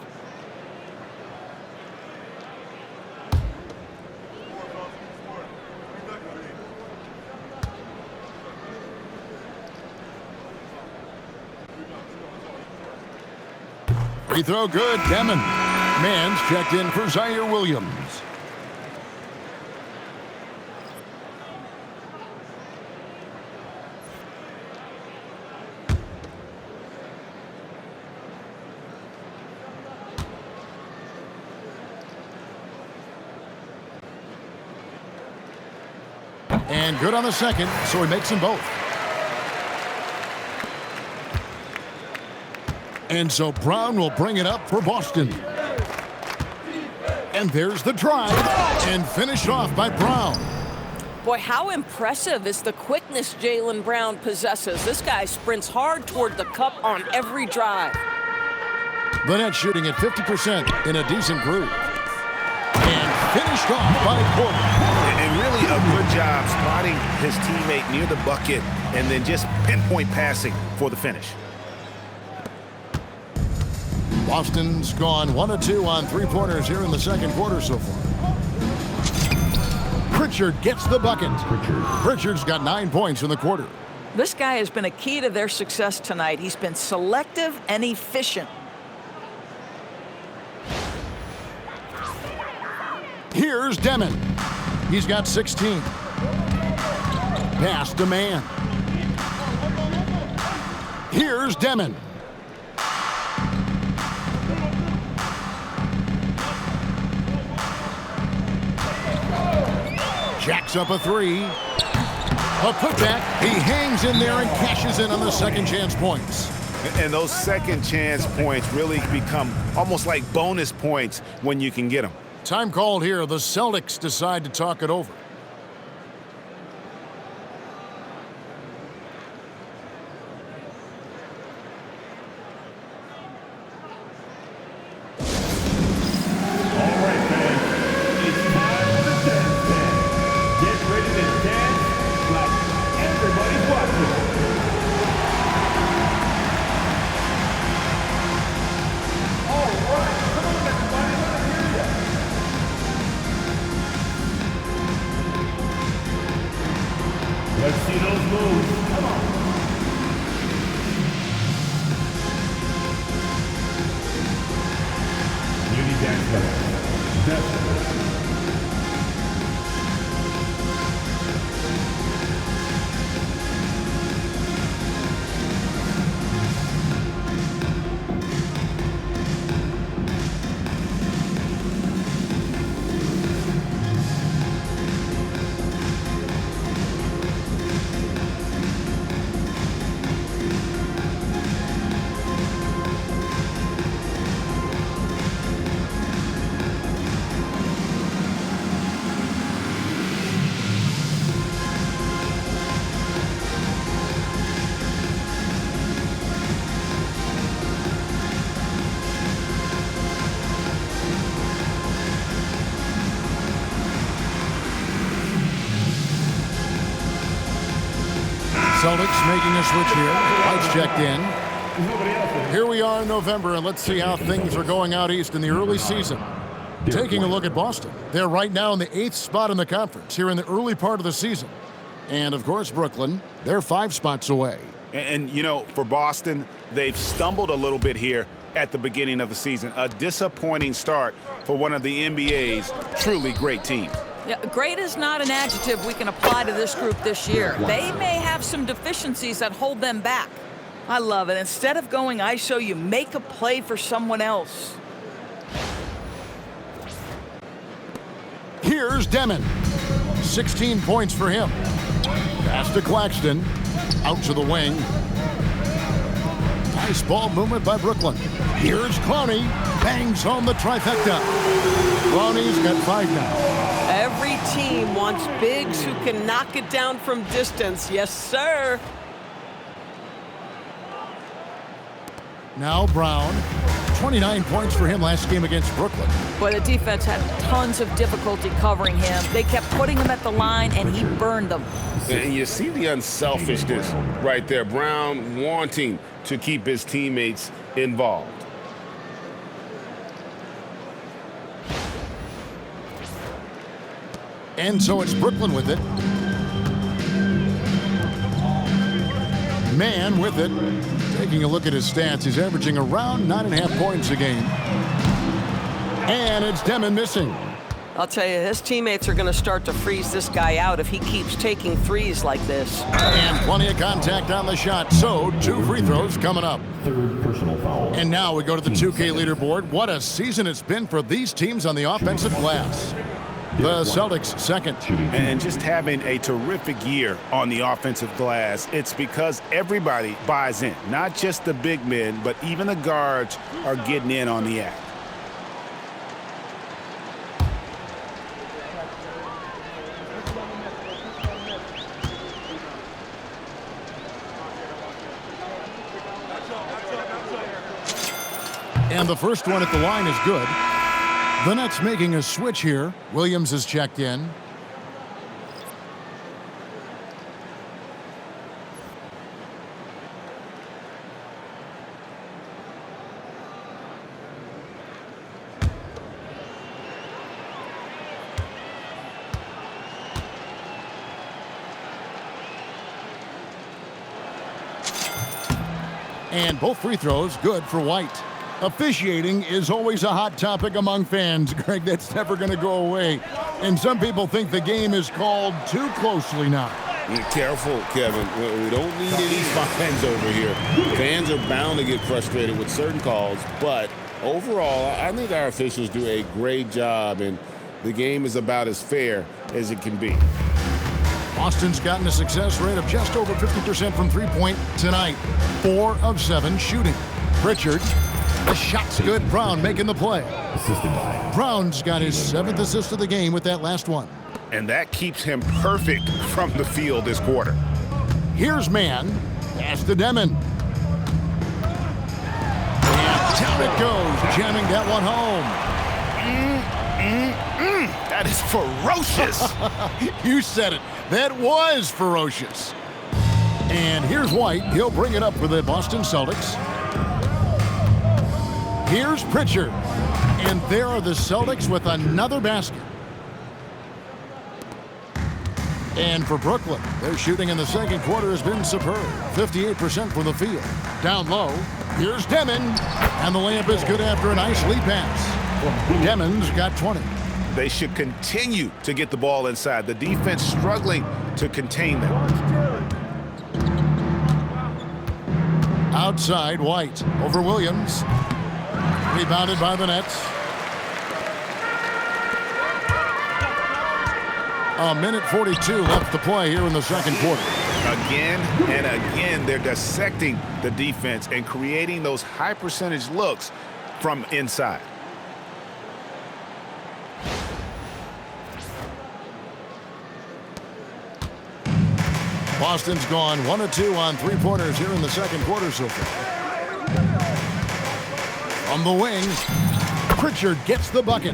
Speaker 3: Free throw good, Demon. Man's checked in for Zaire Williams. And good on the second, so he makes them both. And so Brown will bring it up for Boston. And there's the drive, and finished off by Brown.
Speaker 7: Boy, how impressive is the quickness Jaylen Brown possesses. This guy sprints hard toward the cup on every drive.
Speaker 3: The Nets shooting at 50% in a decent groove. And finished off by Porter.
Speaker 10: And really a good job spotting his teammate near the bucket and then just pinpoint passing for the finish.
Speaker 3: Boston's gone 1 of 2 on three-pointers here in the second quarter so far. Pritchard gets the bucket. Pritchard's got 9 points in the quarter.
Speaker 5: This guy has been a key to their success tonight. He's been selective and efficient.
Speaker 3: Here's Demon. He's got 16. Pass to Man. Here's Demon. Jacks up a 3. A putback. He hangs in there and cashes in on the second chance points.
Speaker 10: And those second chance points really become almost like bonus points when you can get them.
Speaker 3: Time called here. The Celtics decide to talk it over.
Speaker 8: All right, fans. It's time for the dance dance. Get ready to dance like everybody's watching. All right, come on, everybody. Let me hear ya. Let's see those moves. Come on. Beauty dancer. Definitely.
Speaker 3: Celtics making a switch here. Lights checked in. Here we are in November, and let's see how things are going out east in the early season. Taking a look at Boston. They're right now in the 8th spot in the conference here in the early part of the season. And, of course, Brooklyn, they're 5 spots away.
Speaker 10: And you know, for Boston, they've stumbled a little bit here at the beginning of the season. A disappointing start for one of the NBA's truly great teams.
Speaker 5: Yeah, great is not an adjective we can apply to this group this year. They may have some deficiencies that hold them back. I love it. Instead of going ISO, you make a play for someone else.
Speaker 3: Here's Demon. 16 points for him. Pass to Claxton. Out to the wing. Nice ball movement by Brooklyn. Here's Clowney. Bangs home the trifecta. Clowney's got 5 now.
Speaker 11: Every team wants bigs who can knock it down from distance. Yes, sir.
Speaker 3: Now Brown. 29 points for him last game against Brooklyn.
Speaker 5: Boy, the defense had tons of difficulty covering him. They kept putting him at the line, and he burned them.
Speaker 9: And you see the unselfishness right there. Brown wanting to keep his teammates involved.
Speaker 3: And so it's Brooklyn with it. Man with it. Taking a look at his stats, he's averaging around 9.5 points a game. And it's Demon missing.
Speaker 11: I'll tell you, his teammates are going to start to freeze this guy out if he keeps taking threes like this.
Speaker 3: And plenty of contact on the shot, so 2 free throws coming up.
Speaker 8: Third personal foul.
Speaker 3: And now we go to the 2K leaderboard. What a season it's been for these teams on the offensive glass. The Celtics second.
Speaker 10: And just having a terrific year on the offensive glass, it's because everybody buys in. Not just the big men, but even the guards are getting in on the act.
Speaker 3: And the first one at the line is good. The Nets making a switch here. Williams is checked in. And both free throws good for White. Officiating is always a hot topic among fans, Greg. That's never going to go away. And some people think the game is called too closely now.
Speaker 9: Be careful, Kevin. We don't need any fines over here. Fans are bound to get frustrated with certain calls, but overall, I think our officials do a great job, and the game is about as fair as it can be.
Speaker 3: Boston's gotten a success rate of just over 50% from three-point tonight. 4 of 7 shooting. Pritchard, the shot's good. Brown making the play. Brown's got his 7th assist of the game with that last one.
Speaker 10: And that keeps him perfect from the field this quarter.
Speaker 3: Here's Mann. Pass to Demon. And down it goes, jamming that one home.
Speaker 10: That is ferocious.
Speaker 3: You said it. That was ferocious. And here's White. He'll bring it up for the Boston Celtics. Here's Pritchard. And there are the Celtics with another basket. And for Brooklyn, their shooting in the second quarter has been superb. 58% from the field. Down low, here's Demon. And the layup is good after a nice lead pass. Demon's got 20.
Speaker 10: They should continue to get the ball inside. The defense struggling to contain them.
Speaker 3: Outside, White over Williams. Rebounded by the Nets. A minute 42 left to play here in the second quarter.
Speaker 10: Again and again, they're dissecting the defense and creating those high percentage looks from inside.
Speaker 3: Boston's gone 1 of 2 on three-pointers here in the second quarter so far. On the wing, Pritchard gets the bucket.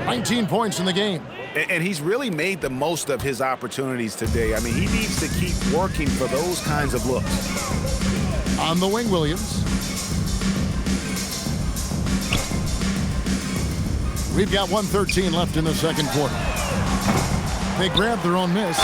Speaker 3: 19 points in the game.
Speaker 10: And he's really made the most of his opportunities today. I mean, he needs to keep working for those kinds of looks.
Speaker 3: On the wing, Williams. We've got 1:13 left in the second quarter. They grab their own miss.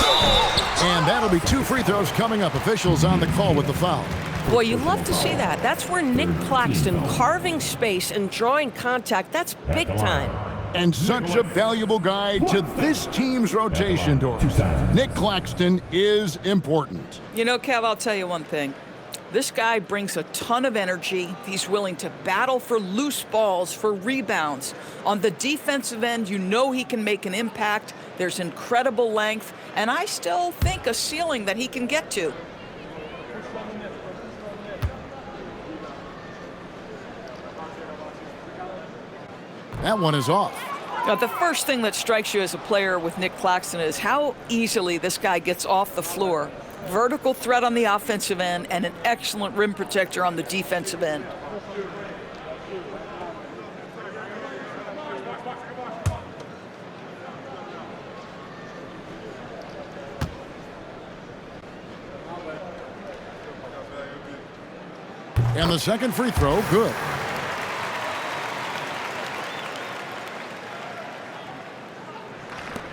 Speaker 3: And that'll be 2 free throws coming up. Officials on the call with the foul.
Speaker 11: Boy, you love to see that. That's where Nick Claxton carving space and drawing contact. That's big time.
Speaker 3: And such a valuable guy to this team's rotation, Doris. Nick Claxton is important.
Speaker 5: You know, Kev, I'll tell you one thing. This guy brings a ton of energy. He's willing to battle for loose balls, for rebounds. On the defensive end, you know he can make an impact. There's incredible length, and I still think a ceiling that he can get to.
Speaker 3: That one is off.
Speaker 5: Now, the first thing that strikes you as a player with Nick Claxton is how easily this guy gets off the floor. Vertical threat on the offensive end and an excellent rim protector on the defensive end.
Speaker 3: And the second free throw, good.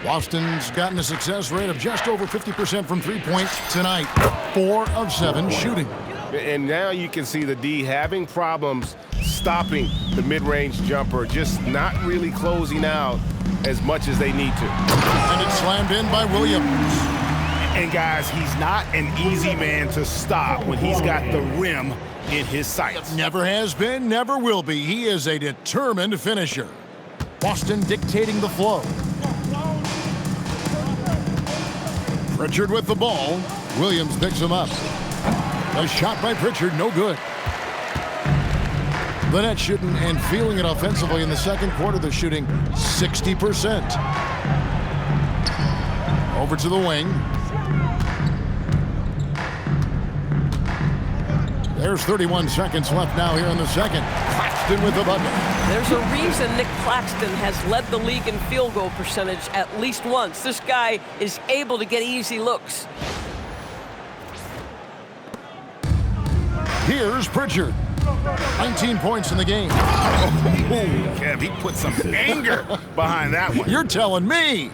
Speaker 3: Boston's gotten a success rate of just over 50% from three-point tonight. 4 of 7 shooting.
Speaker 9: And now you can see the D having problems stopping the mid-range jumper, just not really closing out as much as they need to.
Speaker 3: And it's slammed in by Williams.
Speaker 10: And guys, he's not an easy man to stop when he's got the rim in his sights.
Speaker 3: Never has been, never will be. He is a determined finisher. Boston dictating the flow. Pritchard with the ball. Williams picks him up. A shot by Pritchard, no good. The Nets shooting and feeling it offensively in the second quarter. They're shooting 60%. Over to the wing. There's 31 seconds left now here in the second. Claxton with the bucket.
Speaker 11: There's a reason Nick Claxton has led the league in field goal percentage at least once. This guy is able to get easy looks.
Speaker 3: Here's Pritchard. 19 points in the game.
Speaker 10: Oh, Kev, he put some anger behind that one.
Speaker 3: You're telling me.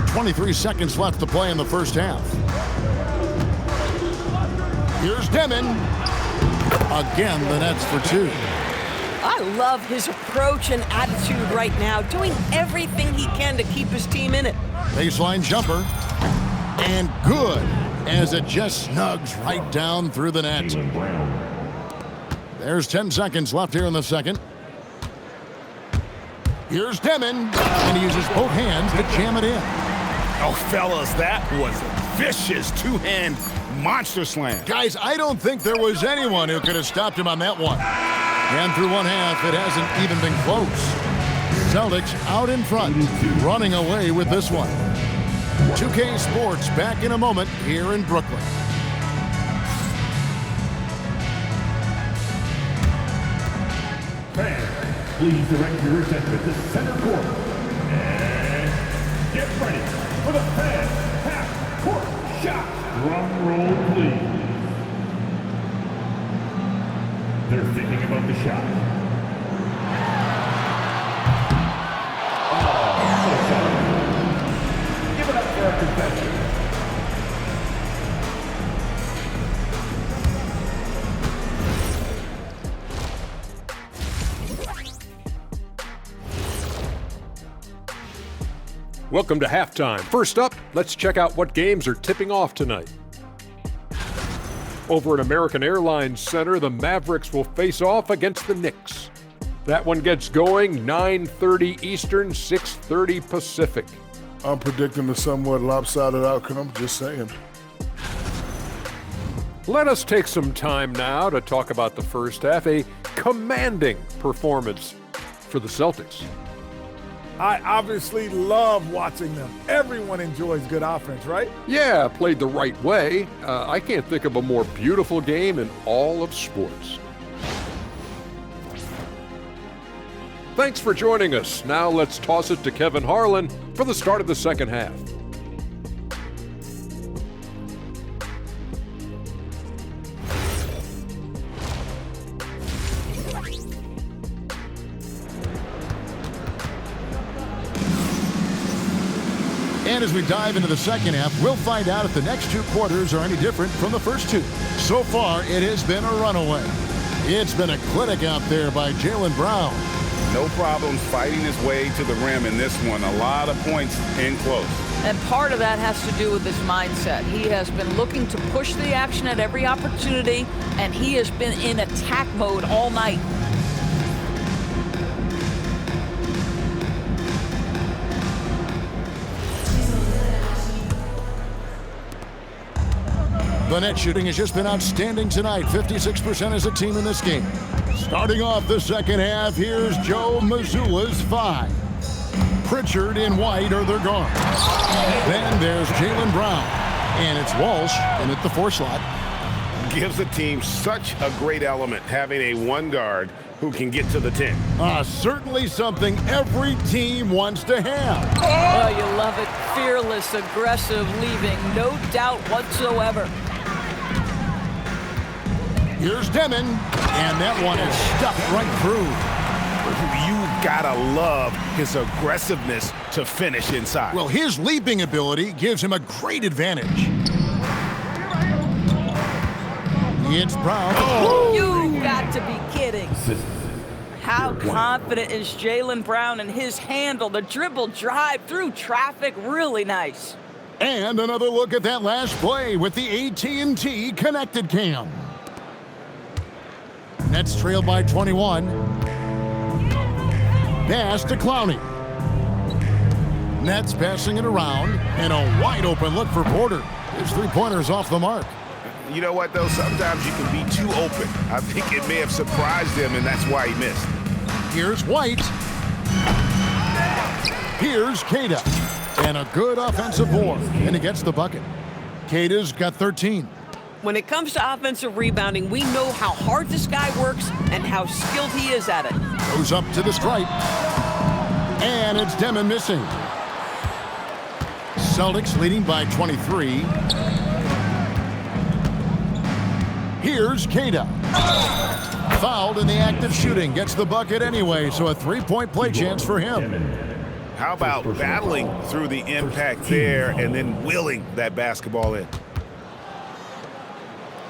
Speaker 3: .23 seconds left to play in the first half. Here's Demon. Again, the Nets for two.
Speaker 11: I love his approach and attitude right now, doing everything he can to keep his team in it.
Speaker 3: Baseline jumper. And good, as it just snugs right down through the net. There's 10 seconds left here in the second. Here's Demon, and he uses both hands to jam it in.
Speaker 10: Oh, fellas, that was a vicious two-hand monster slam.
Speaker 3: Guys, I don't think there was anyone who could have stopped him on that one. And through one half, it hasn't even been close. Celtics out in front, running away with this one. 2K Sports back in a moment here in Brooklyn.
Speaker 8: Fans, please direct your attention to center court. And get ready for the fan half-court shot. Drum roll, please. They're thinking about the shot. Oh, give it up for our contestant.
Speaker 12: Welcome to halftime. First up, let's check out what games are tipping off tonight. Over at American Airlines Center, the Mavericks will face off against the Knicks. That one gets going 9:30 Eastern, 6:30 Pacific.
Speaker 13: I'm predicting a somewhat lopsided outcome, just saying.
Speaker 12: Let us take some time now to talk about the first half, a commanding performance for the Celtics.
Speaker 14: I obviously love watching them. Everyone enjoys good offense, right?
Speaker 12: Yeah, played the right way. I can't think of a more beautiful game in all of sports. Thanks for joining us. Now let's toss it to Kevin Harlan for the start of the second half.
Speaker 3: And as we dive into the second half, we'll find out if the next two quarters are any different from the first two. So far, it has been a runaway. It's been a clinic out there by Jaylen Brown.
Speaker 10: No problems fighting his way to the rim in this one. A lot of points in close.
Speaker 7: And part of that has to do with his mindset. He has been looking to push the action at every opportunity, and he has been in attack mode all night.
Speaker 3: The net shooting has just been outstanding tonight. 56% as a team in this game. Starting off the second half, here's Joe Mazzulla's 5. Pritchard and White are their guards. Then there's Jaylen Brown. And it's Walsh in at the 4 slot.
Speaker 10: Gives the team such a great element having a one guard who can get to the 10.
Speaker 3: Certainly something every team wants to have.
Speaker 7: Oh, you love it. Fearless, aggressive, leaving no doubt whatsoever.
Speaker 3: Here's Demon, and that one is stuffed right through.
Speaker 10: You gotta love his aggressiveness to finish inside.
Speaker 3: Well, his leaping ability gives him a great advantage. It's Brown.
Speaker 7: Oh. You got to be kidding. How confident is Jaylen Brown in his handle? The dribble drive through traffic, really nice.
Speaker 3: And another look at that last play with the AT&T connected cam. Nets trailed by 21. Pass to Clowney. Nets passing it around, and a wide open look for Porter. His three-pointer's off the mark.
Speaker 10: You know what, though? Sometimes you can be too open. I think it may have surprised him, and that's why he missed.
Speaker 3: Here's White. Here's Cada. And a good offensive board. And he gets the bucket. Cada's got 13.
Speaker 11: When it comes to offensive rebounding, we know how hard this guy works and how skilled he is at it.
Speaker 3: Goes up to the stripe. And it's Demon missing. Celtics leading by 23. Here's Cada. Fouled in the act of shooting. Gets the bucket anyway, so a three-point play chance for him.
Speaker 10: How about battling through the impact there and then willing that basketball in?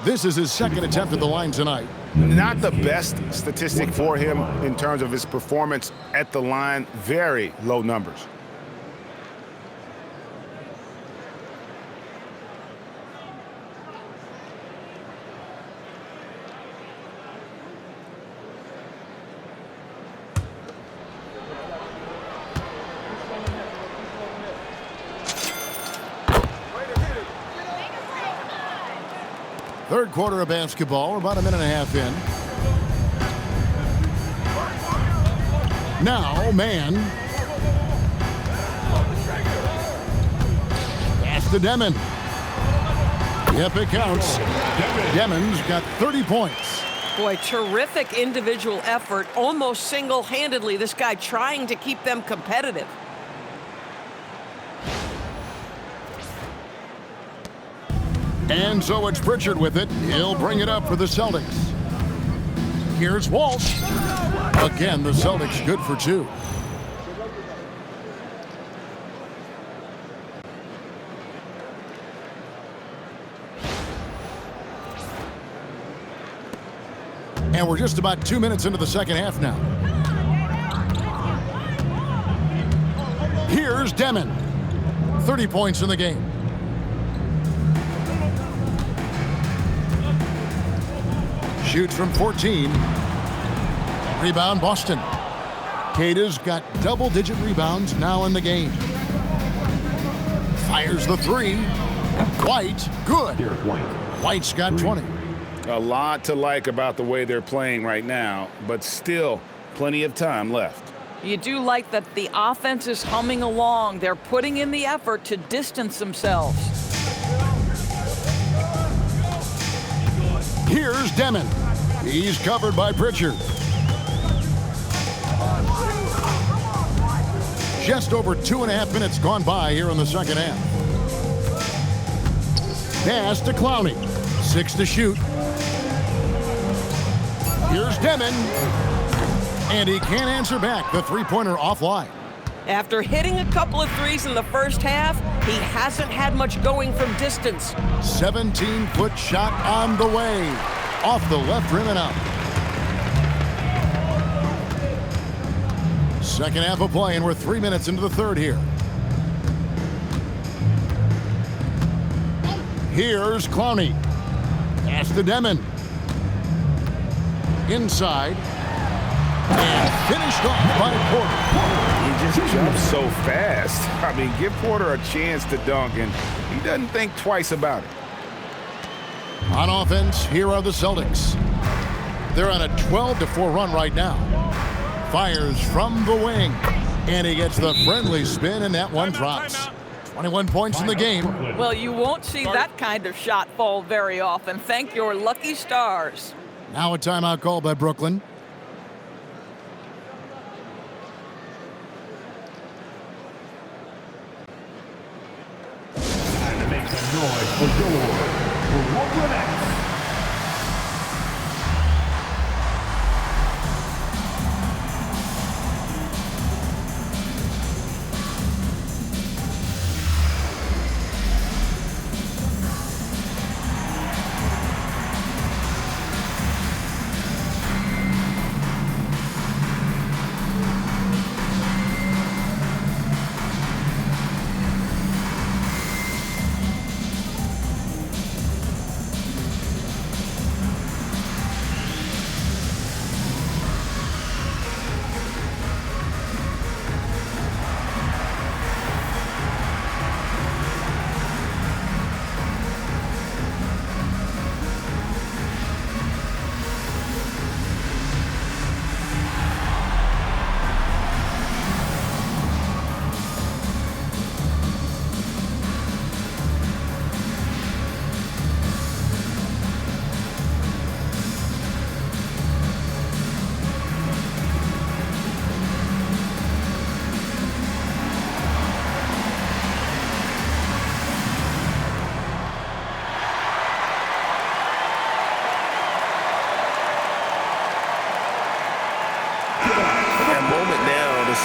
Speaker 3: This is his second attempt at the line tonight.
Speaker 10: Not the best statistic for him in terms of his performance at the line. Very low numbers.
Speaker 3: Third quarter of basketball. We're about a minute and a half in. Now, man. Pass to Demon. Yep, it counts. Demon's got 30 points.
Speaker 11: Boy, terrific individual effort, almost single-handedly. This guy trying to keep them competitive.
Speaker 3: And so it's Pritchard with it. He'll bring it up for the Celtics. Here's Walsh. Again, the Celtics good for two. And we're just about 2 minutes into the second half now. Here's Demon. 30 points in the game. Shoots from 14. Rebound, Boston. Cada's got double-digit rebounds now in the game. Fires the three. White, good. White's got 20.
Speaker 10: A lot to like about the way they're playing right now, but still plenty of time left.
Speaker 5: You do like that the offense is humming along. They're putting in the effort to distance themselves.
Speaker 3: Here's Demon. He's covered by Pritchard. Just over 2.5 minutes gone by here in the second half. Pass to Clowney. 6 to shoot. Here's Demon. And he can't answer back. The three-pointer offline.
Speaker 11: After hitting a couple of threes in the first half, he hasn't had much going from distance.
Speaker 3: 17-foot shot on the way. Off the left rim and out. Second half of play, and we're 3 minutes into the third here. Here's Clowney. Pass to Demon. Inside. And finished off by Porter.
Speaker 10: He just jumps so fast. I mean, give Porter a chance to dunk, and he doesn't think twice about it.
Speaker 3: On offense, here are the Celtics. They're on a 12-4 run right now. Fires from the wing. And he gets the friendly spin, and that one drops. 21 points in the game.
Speaker 5: Well, you won't see that kind of shot fall very often. Thank your lucky stars.
Speaker 3: Now a timeout call by Brooklyn.
Speaker 8: Time to make some noise for Brooklyn Nets.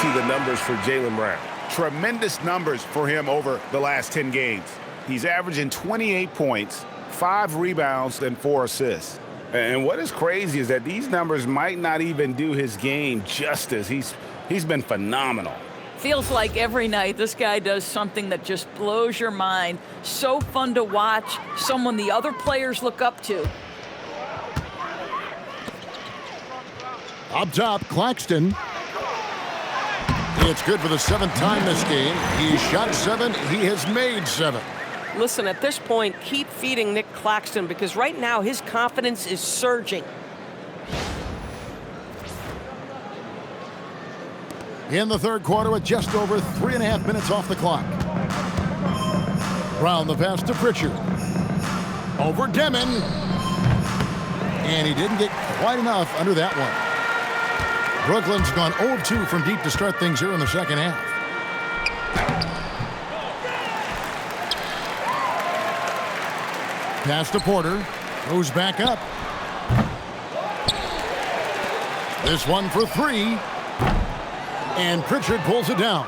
Speaker 9: see the numbers for Jaylen Brown?
Speaker 10: Tremendous numbers for him over the last 10 games. He's averaging 28 points, 5 rebounds, and 4 assists. And what is crazy is that these numbers might not even do his game justice. He's been phenomenal.
Speaker 5: Feels like every night this guy does something that just blows your mind. So fun to watch, someone the other players look up to.
Speaker 3: Up top, Claxton. It's good for the 7th time this game. He shot 7. He has made 7.
Speaker 11: Listen, at this point, keep feeding Nick Claxton because right now his confidence is surging.
Speaker 3: In the third quarter with just over 3.5 minutes off the clock. Brown the pass to Pritchard. Over Demon. And he didn't get quite enough under that one. Brooklyn's gone 0 of 2 from deep to start things here in the second half. Pass to Porter. Goes back up. This one for 3. And Pritchard pulls it down.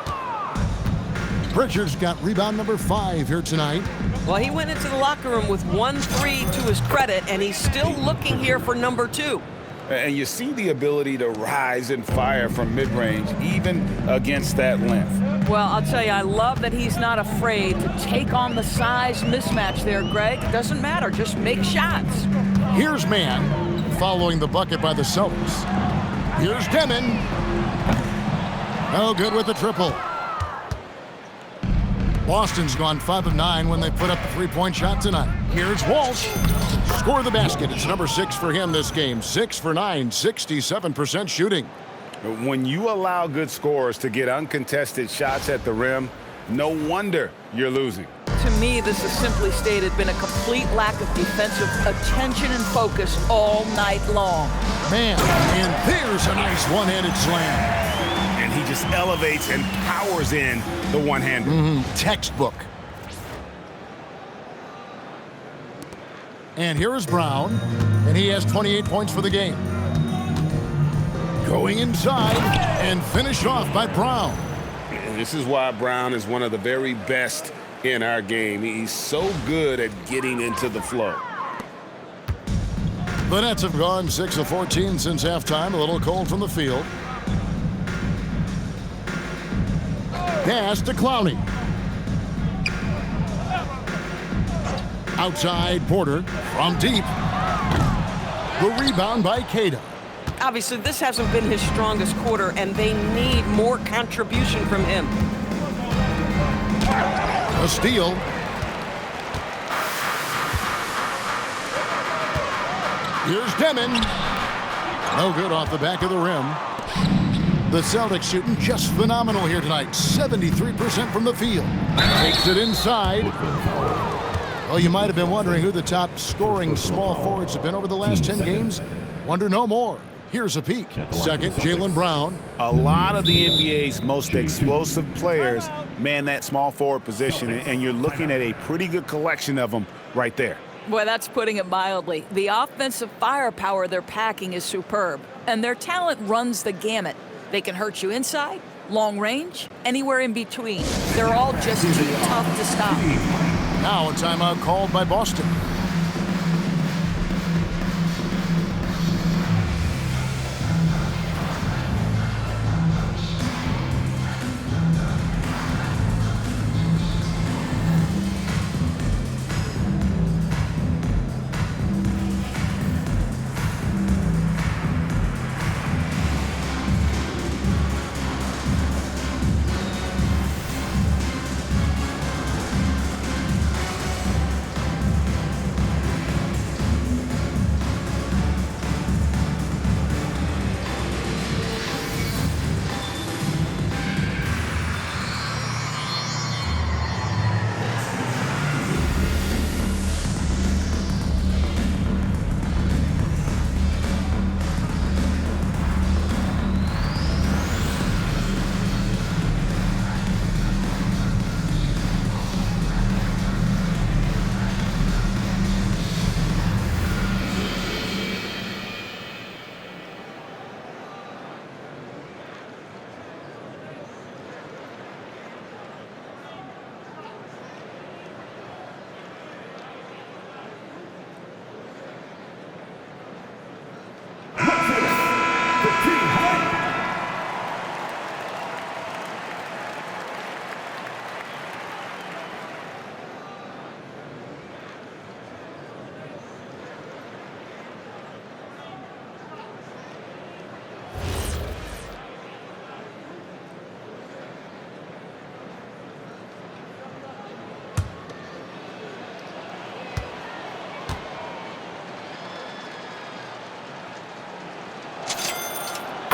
Speaker 3: Pritchard's got rebound number 5 here tonight.
Speaker 11: Well, he went into the locker room with 1-3 to his credit, and he's still looking here for number 2.
Speaker 10: And you see the ability to rise and fire from mid-range, even against that length.
Speaker 5: Well, I'll tell you, I love that he's not afraid to take on the size mismatch there, Greg. It doesn't matter. Just make shots.
Speaker 3: Here's Mann following the bucket by the Celtics. Here's Demon. No good with the triple. Boston's gone 5 of 9 when they put up the 3-point shot tonight. Here's Walsh. Score the basket. It's number 6 for him this game. 6 for 9, 67% shooting.
Speaker 10: When you allow good scorers to get uncontested shots at the rim, no wonder you're losing.
Speaker 5: To me, this has simply stated been a complete lack of defensive attention and focus all night long.
Speaker 3: Man, and there's a nice one-handed slam.
Speaker 10: And he just elevates and powers in the one-hander.
Speaker 3: Textbook. And here is Brown, and he has 28 points for the game. Going inside and finished off by Brown.
Speaker 9: And this is why Brown is one of the very best in our game. He's so good at getting into the flow.
Speaker 3: The Nets have gone 6 of 14 since halftime. A little cold from the field. Pass to Clowney. Outside Porter from deep. The rebound by Cada.
Speaker 11: Obviously, this hasn't been his strongest quarter, and they need more contribution from him.
Speaker 3: A steal. Here's Demon. No good off the back of the rim. The Celtics shooting just phenomenal here tonight. 73% from the field. Takes it inside. Well, you might have been wondering who the top scoring small forwards have been over the last 10 games. Wonder no more. Here's a peek. Second, Jaylen Brown.
Speaker 10: A lot of the NBA's most explosive players man that small forward position, and you're looking at a pretty good collection of them right there.
Speaker 5: Boy, that's putting it mildly. The offensive firepower they're packing is superb, and their talent runs the gamut. They can hurt you inside, long range, anywhere in between. They're all just too tough to stop.
Speaker 3: Now a timeout called by Boston.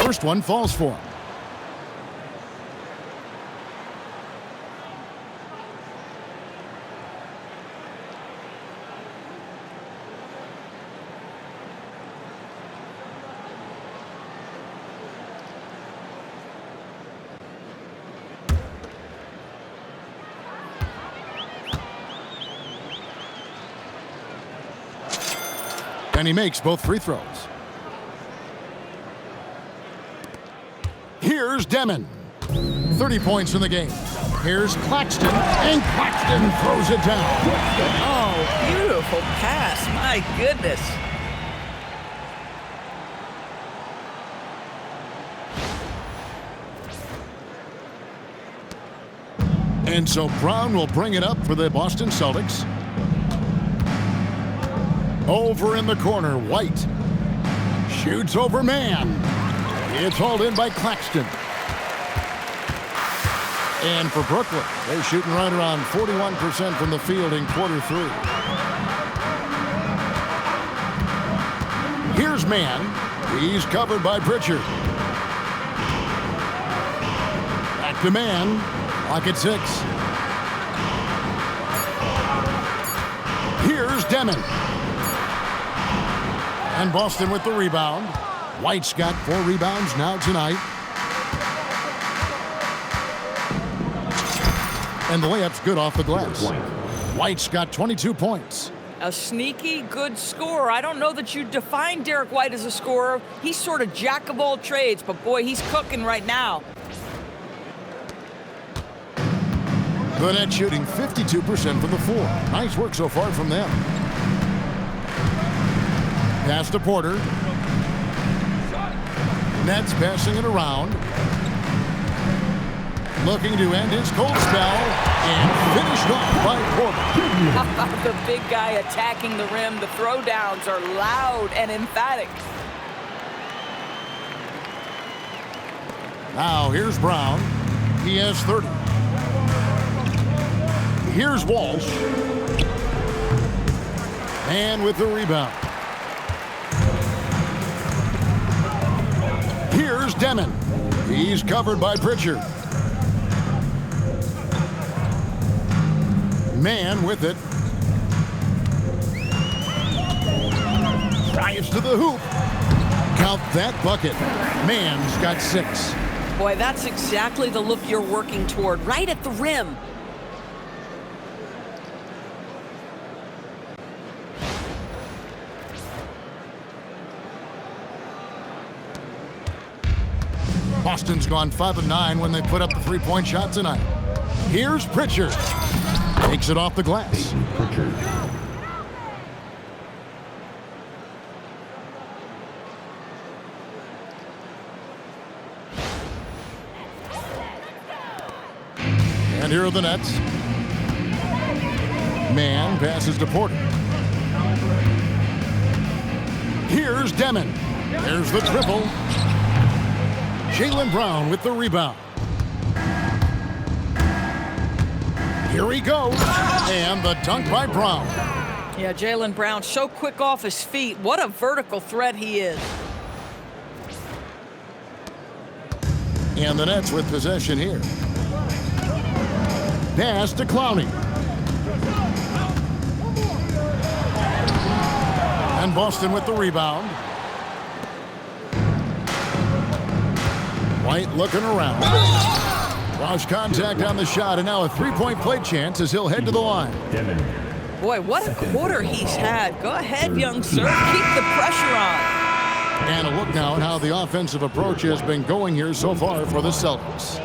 Speaker 3: First one falls for him. And he makes both free throws. Here's Demon. 30 points in the game. Here's Claxton, and Claxton throws it down.
Speaker 5: Oh, beautiful pass. My goodness.
Speaker 3: And so Brown will bring it up for the Boston Celtics. Over in the corner, White shoots over man. It's hauled in by Claxton. And for Brooklyn, they're shooting right around 41% from the field in quarter 3. Here's man. He's covered by Pritchard. Back to man. Clock at 6. Here's Demon. And Boston with the rebound. White's got 4 rebounds now tonight. And the layup's good off the glass. White's got 22 points.
Speaker 5: A sneaky good scorer. I don't know that you define Derek White as a scorer. He's sort of jack of all trades, but boy, he's cooking right now.
Speaker 3: The net shooting 52% from the floor. Nice work so far from them. Pass to Porter. Nets passing it around. Looking to end his cold spell and finished off by Porter.
Speaker 5: How about the big guy attacking the rim? The throwdowns are loud and emphatic.
Speaker 3: Now here's Brown. He has 30. Here's Walsh. And with the rebound. Here's Demon. He's covered by Pritchard. Man with it. Drives to the hoop. Count that bucket. Man's got 6.
Speaker 11: Boy, that's exactly the look you're working toward, right at the rim.
Speaker 3: Boston's gone 5 of 9 when they put up the 3-point shot tonight. Here's Pritchard. Takes it off the glass. And here are the Nets. Man passes to Porter. Here's Demon. There's the triple. Jaylen Brown with the rebound. Here he goes. And the dunk by Brown.
Speaker 5: Yeah, Jaylen Brown so quick off his feet. What a vertical threat he is.
Speaker 3: And the Nets with possession here. Pass to Clowney. And Boston with the rebound. White looking around. Lost contact on the shot, and now a 3-point play chance as he'll head to the line.
Speaker 5: Boy, what a quarter he's had. Go ahead, young sir. Keep the pressure on.
Speaker 3: And a look now at how the offensive approach has been going here so far for the Celtics.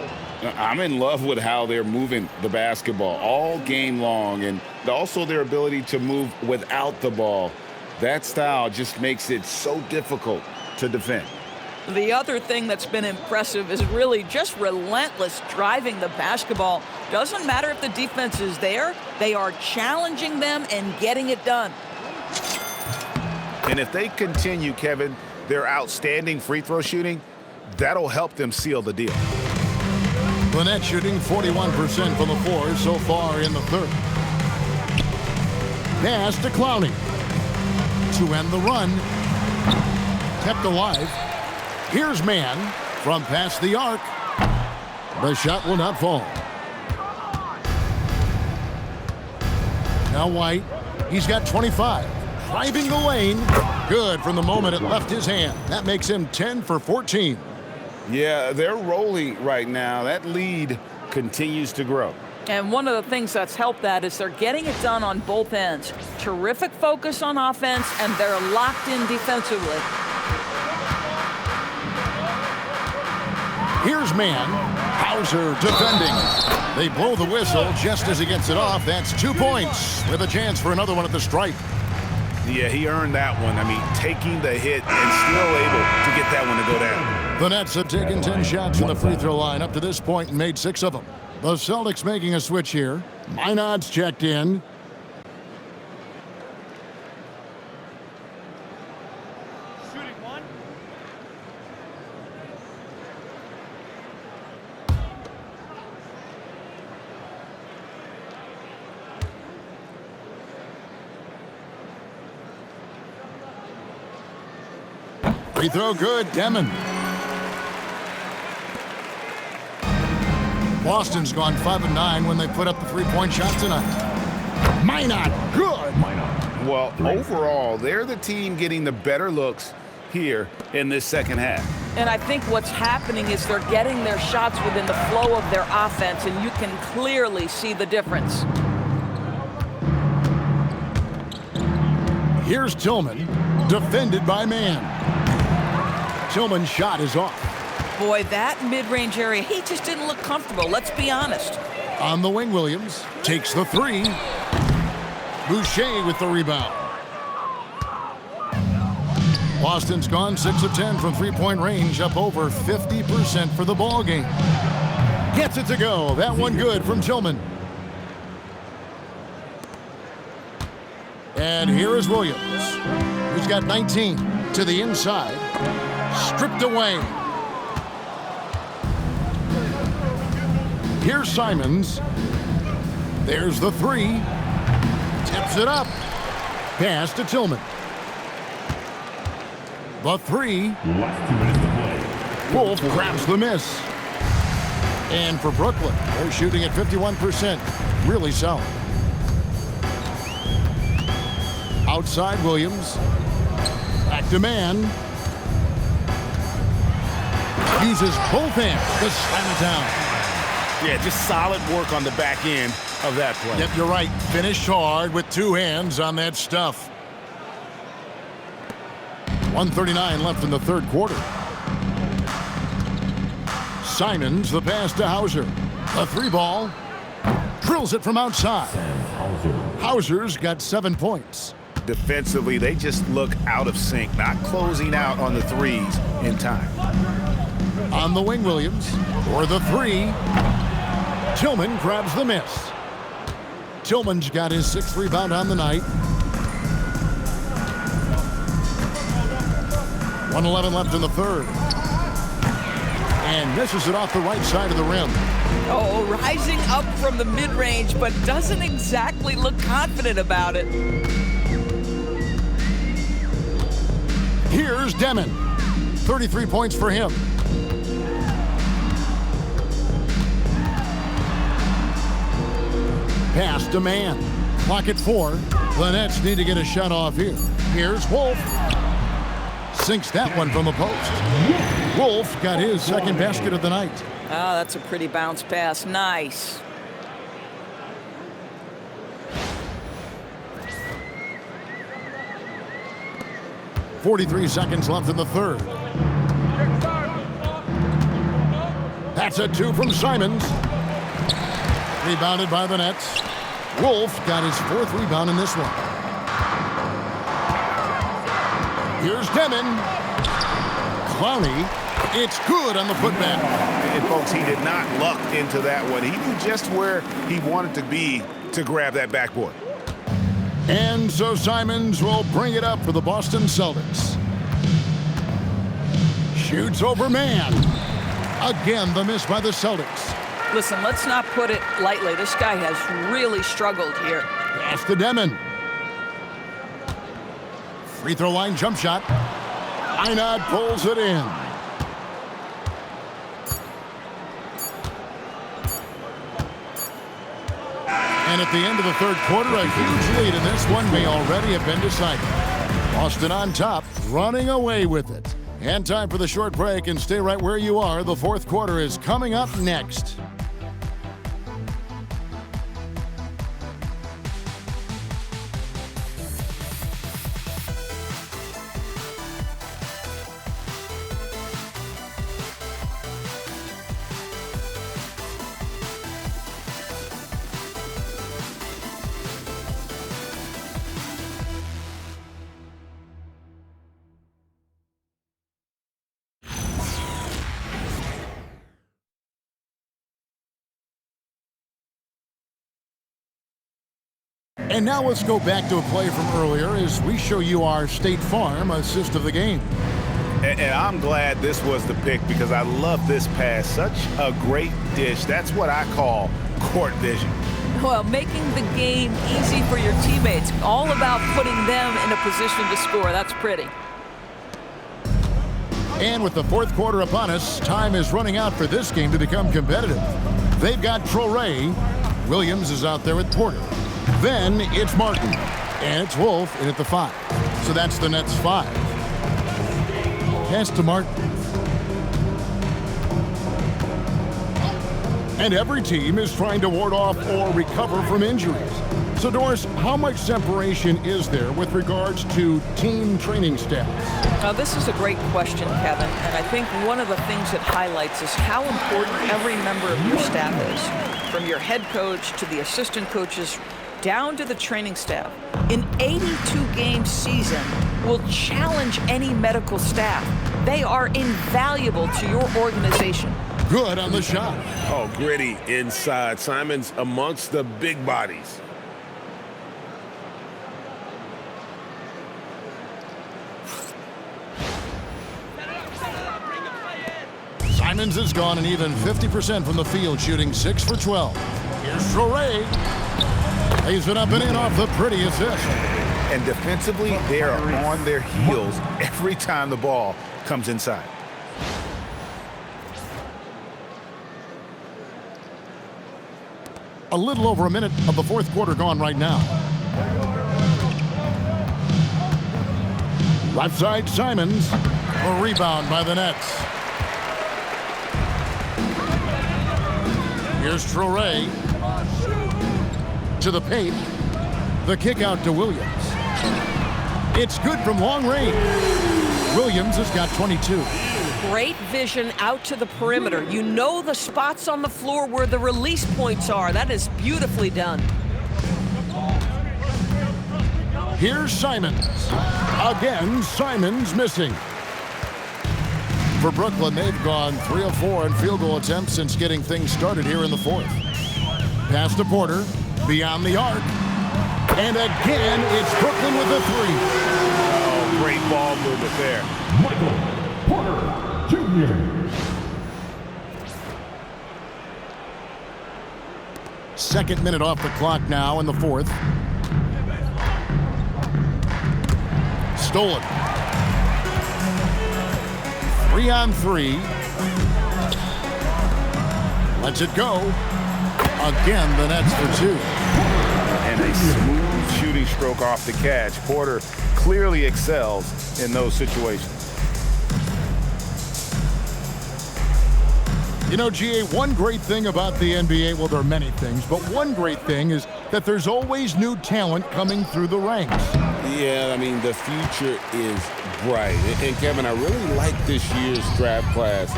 Speaker 4: I'm in love with how they're moving the basketball all game long, and also their ability to move without the ball. That style just makes it so difficult to defend.
Speaker 5: The other thing that's been impressive is really just relentless driving the basketball. Doesn't matter if the defense is there, they are challenging them and getting it done.
Speaker 10: And if they continue, Kevin, their outstanding free throw shooting, that'll help them seal the deal.
Speaker 3: The Nets shooting 41% from the floor so far in the third. Pass to Clowney. To end the run. Kept alive. Here's Mann from past the arc. The shot will not fall. Now White. He's got 25. Driving the lane. Good from the moment it left his hand. That makes him 10 for 14.
Speaker 4: Yeah, they're rolling right now. That lead continues to grow.
Speaker 5: And one of the things that's helped that is they're getting it done on both ends. Terrific focus on offense, and they're locked in defensively.
Speaker 3: Here's Mann. Hauser defending. They blow the whistle just as he gets it off. That's 2 points with a chance for another one at the stripe.
Speaker 10: Yeah, he earned that one. I mean, taking the hit and still able to get that one to go down.
Speaker 3: The Nets have taken 10 shots from the free throw line up to this point and made 6 of them. The Celtics making a switch here. Minod's checked in.
Speaker 2: Shooting one.
Speaker 3: Free throw good. Demon. Boston's gone 5 of 9 when they put up the three-point shot tonight. Minot, good.
Speaker 10: Well, overall, they're the team getting the better looks here in this second half.
Speaker 5: And I think what's happening is they're getting their shots within the flow of their offense, and you can clearly see the difference.
Speaker 3: Here's Tillman, defended by Mann. Tillman's shot is off.
Speaker 5: Boy, that mid-range area, he just didn't look comfortable, let's be honest.
Speaker 3: On the wing, Williams takes the three. Boucher with the rebound. Boston's gone 6 of 10 from three-point range, up over 50% for the ball game. Gets it to go. That one good from Tillman. And here is Williams, who's got 19 to the inside. Stripped away. Here's Simons. There's the three. Tips it up. Pass to Tillman. The three. Wolf grabs the miss. And for Brooklyn, they're shooting at 51%. Really solid. Outside Williams. Back to Mann. Uses both hands to slam it down.
Speaker 10: Yeah, just solid work on the back end of that play.
Speaker 3: Yep, you're right. Finished hard with 2 hands on that stuff. 1:39 left in the third quarter. Simons, the pass to Hauser. The three ball. Drills it from outside. Hauser's got 7 points.
Speaker 10: Defensively, they just look out of sync, not closing out on the threes in time.
Speaker 3: On the wing, Williams. For the three. Tillman grabs the miss. Tillman's got his 6th rebound on the night. 1:11 left in the third. And misses it off the right side of the rim.
Speaker 5: Oh, rising up from the mid-range, but doesn't exactly look confident about it.
Speaker 3: Here's Demon. 33 points for him. Pass to Mann. Clock at 4. The Nets need to get a shot off here. Here's Wolf. Sinks that one from the post. Wolf got his 2nd basket of the night.
Speaker 5: Oh, that's a pretty bounce pass. Nice.
Speaker 3: .43 seconds left in the third. That's a 2 from Simons. Rebounded by the Nets. Wolf got his 4th rebound in this one. Here's Demon. Clowney. It's good on the putback.
Speaker 10: And folks, he did not luck into that one. He knew just where he wanted to be to grab that backboard.
Speaker 3: And so Simons will bring it up for the Boston Celtics. Shoots over Mann. Again, the miss by the Celtics.
Speaker 5: Listen, let's not put it lightly. This guy has really struggled here.
Speaker 3: Pass to Demon. Free throw line jump shot. Einad pulls it in. And at the end of the third quarter, a huge lead in this one may already have been decided. Boston on top, running away with it. And time for the short break, and stay right where you are. The fourth quarter is coming up next. And now let's go back to a play from earlier as we show you our State Farm assist of the game.
Speaker 10: And I'm glad this was the pick because I love this pass. Such a great dish. That's what I call court vision.
Speaker 5: Well, making the game easy for your teammates. All about putting them in a position to score. That's pretty.
Speaker 3: And with the fourth quarter upon us, time is running out for this game to become competitive. They've got Traore. Williams is out there with Porter. Then it's Martin, and it's Wolf in at the 5. So that's the Nets' 5. Pass to Martin. And every team is trying to ward off or recover from injuries. So, Doris, how much separation is there with regards to team training staffs?
Speaker 5: Now, this is a great question, Kevin, and I think one of the things it highlights is how important every member of your staff is, from your head coach to the assistant coaches, down to the training staff. An 82-game season will challenge any medical staff. They are invaluable to your organization.
Speaker 3: Good on the shot.
Speaker 9: Oh, gritty inside. Simons amongst the big bodies.
Speaker 3: Simons has gone an even 50% from the field, shooting 6 for 12. Here's Traore. Lays it up and in off the pretty assist.
Speaker 10: And defensively, they are on their heels every time the ball comes inside.
Speaker 3: A little over a minute of the fourth quarter gone right now. Left side, Simons. A rebound by the Nets. Here's Traore. To the paint. The kick out to Williams. It's good from long range. Williams has got 22.
Speaker 11: Great vision out to the perimeter. You know the spots on the floor where the release points are. That is beautifully done.
Speaker 3: Here's Simons. Again, Simons missing. For Brooklyn, they've gone 3 of 4 in field goal attempts since getting things started here in the fourth. Pass to Porter, beyond the arc. And again, it's Brooklyn with the 3.
Speaker 10: Oh, great ball movement there.
Speaker 8: Michael Porter Jr.
Speaker 3: Second minute off the clock now in the fourth. Stolen. 3 on 3. Lets it go. Again, the Nets for 2.
Speaker 10: And a smooth shooting stroke off the catch. Porter clearly excels in those situations.
Speaker 3: You know, GA, one great thing about the NBA, well, there are many things, but one great thing is that there's always new talent coming through the ranks.
Speaker 9: Yeah, I mean, the future is bright. And Kevin, I really like this year's draft class.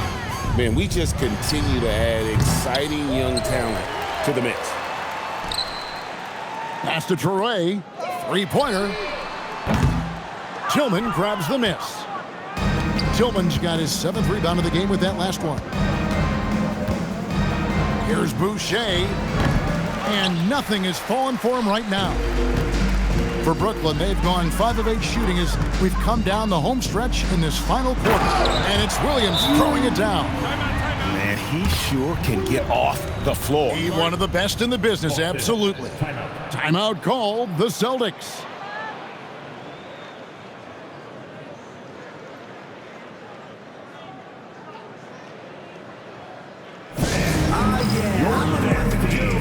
Speaker 9: Man, we just continue to add exciting young talent to the mix.
Speaker 3: Pass to Traore. Three-pointer. Tillman grabs the miss. Tillman's got his 7th rebound of the game with that last one. Here's Boucher. And nothing is falling for him right now. For Brooklyn, they've gone 5 of 8 shooting as we've come down the home stretch in this final quarter. And it's Williams throwing it down.
Speaker 10: Man, he sure can get off the floor.
Speaker 3: He's one of the best in the business, absolutely. Timeout called the Celtics.
Speaker 8: Your next team.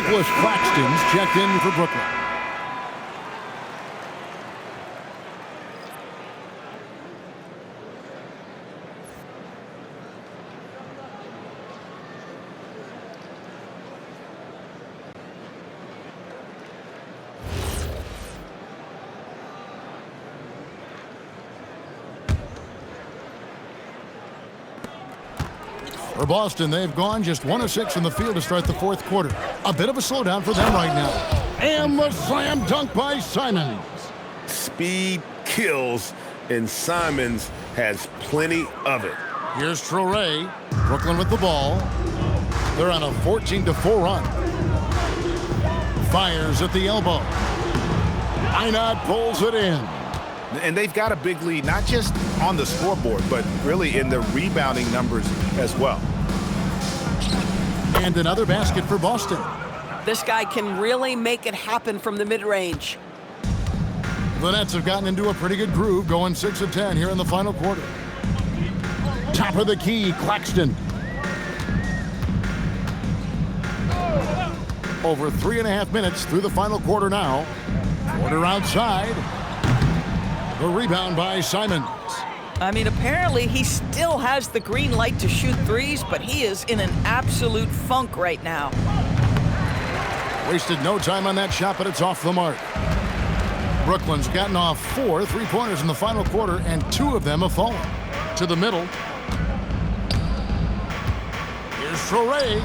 Speaker 3: Nicholas Claxton's checked in for Brooklyn. For Boston, they've gone just 1 of 6 in the field to start the fourth quarter. A bit of a slowdown for them right now. And the slam dunk by Simons.
Speaker 9: Speed kills, and Simons has plenty of it.
Speaker 3: Here's Traore. Brooklyn with the ball. They're on a 14-4 run. Fires at the elbow. Einat pulls it in.
Speaker 10: And they've got a big lead, not just on the scoreboard, but really in the rebounding numbers as well.
Speaker 3: And another basket for Boston.
Speaker 11: This guy can really make it happen from the mid-range.
Speaker 3: The Nets have gotten into a pretty good groove, going 6 of 10 here in the final quarter. Top of the key, Claxton. Over 3.5 minutes through the final quarter now. Quarter outside. The rebound by Simons.
Speaker 5: I mean, apparently he still has the green light to shoot threes, but he is in an absolute funk right now.
Speaker 3: Wasted no time on that shot, but it's off the mark. Brooklyn's gotten off 4 3-pointers in the final quarter, and 2 of them have fallen. To the middle. Here's Traore.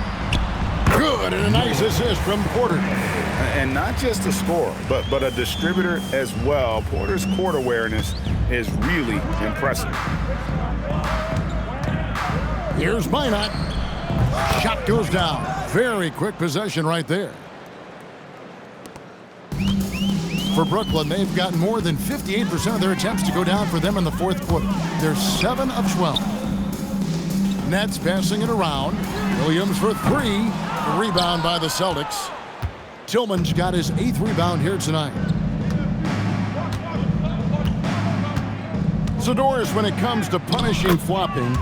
Speaker 3: Good, and a nice assist from Porter.
Speaker 10: And not just a scorer, but a distributor as well. Porter's court awareness is really impressive.
Speaker 3: Here's Minot. Shot goes down. Very quick possession right there. For Brooklyn, they've gotten more than 58% of their attempts to go down for them in the fourth quarter. They're 7 of 12. Nets passing it around. Williams for 3. Rebound by the Celtics. Tillman's got his 8th rebound here tonight. So, Doris, when it comes to punishing flopping,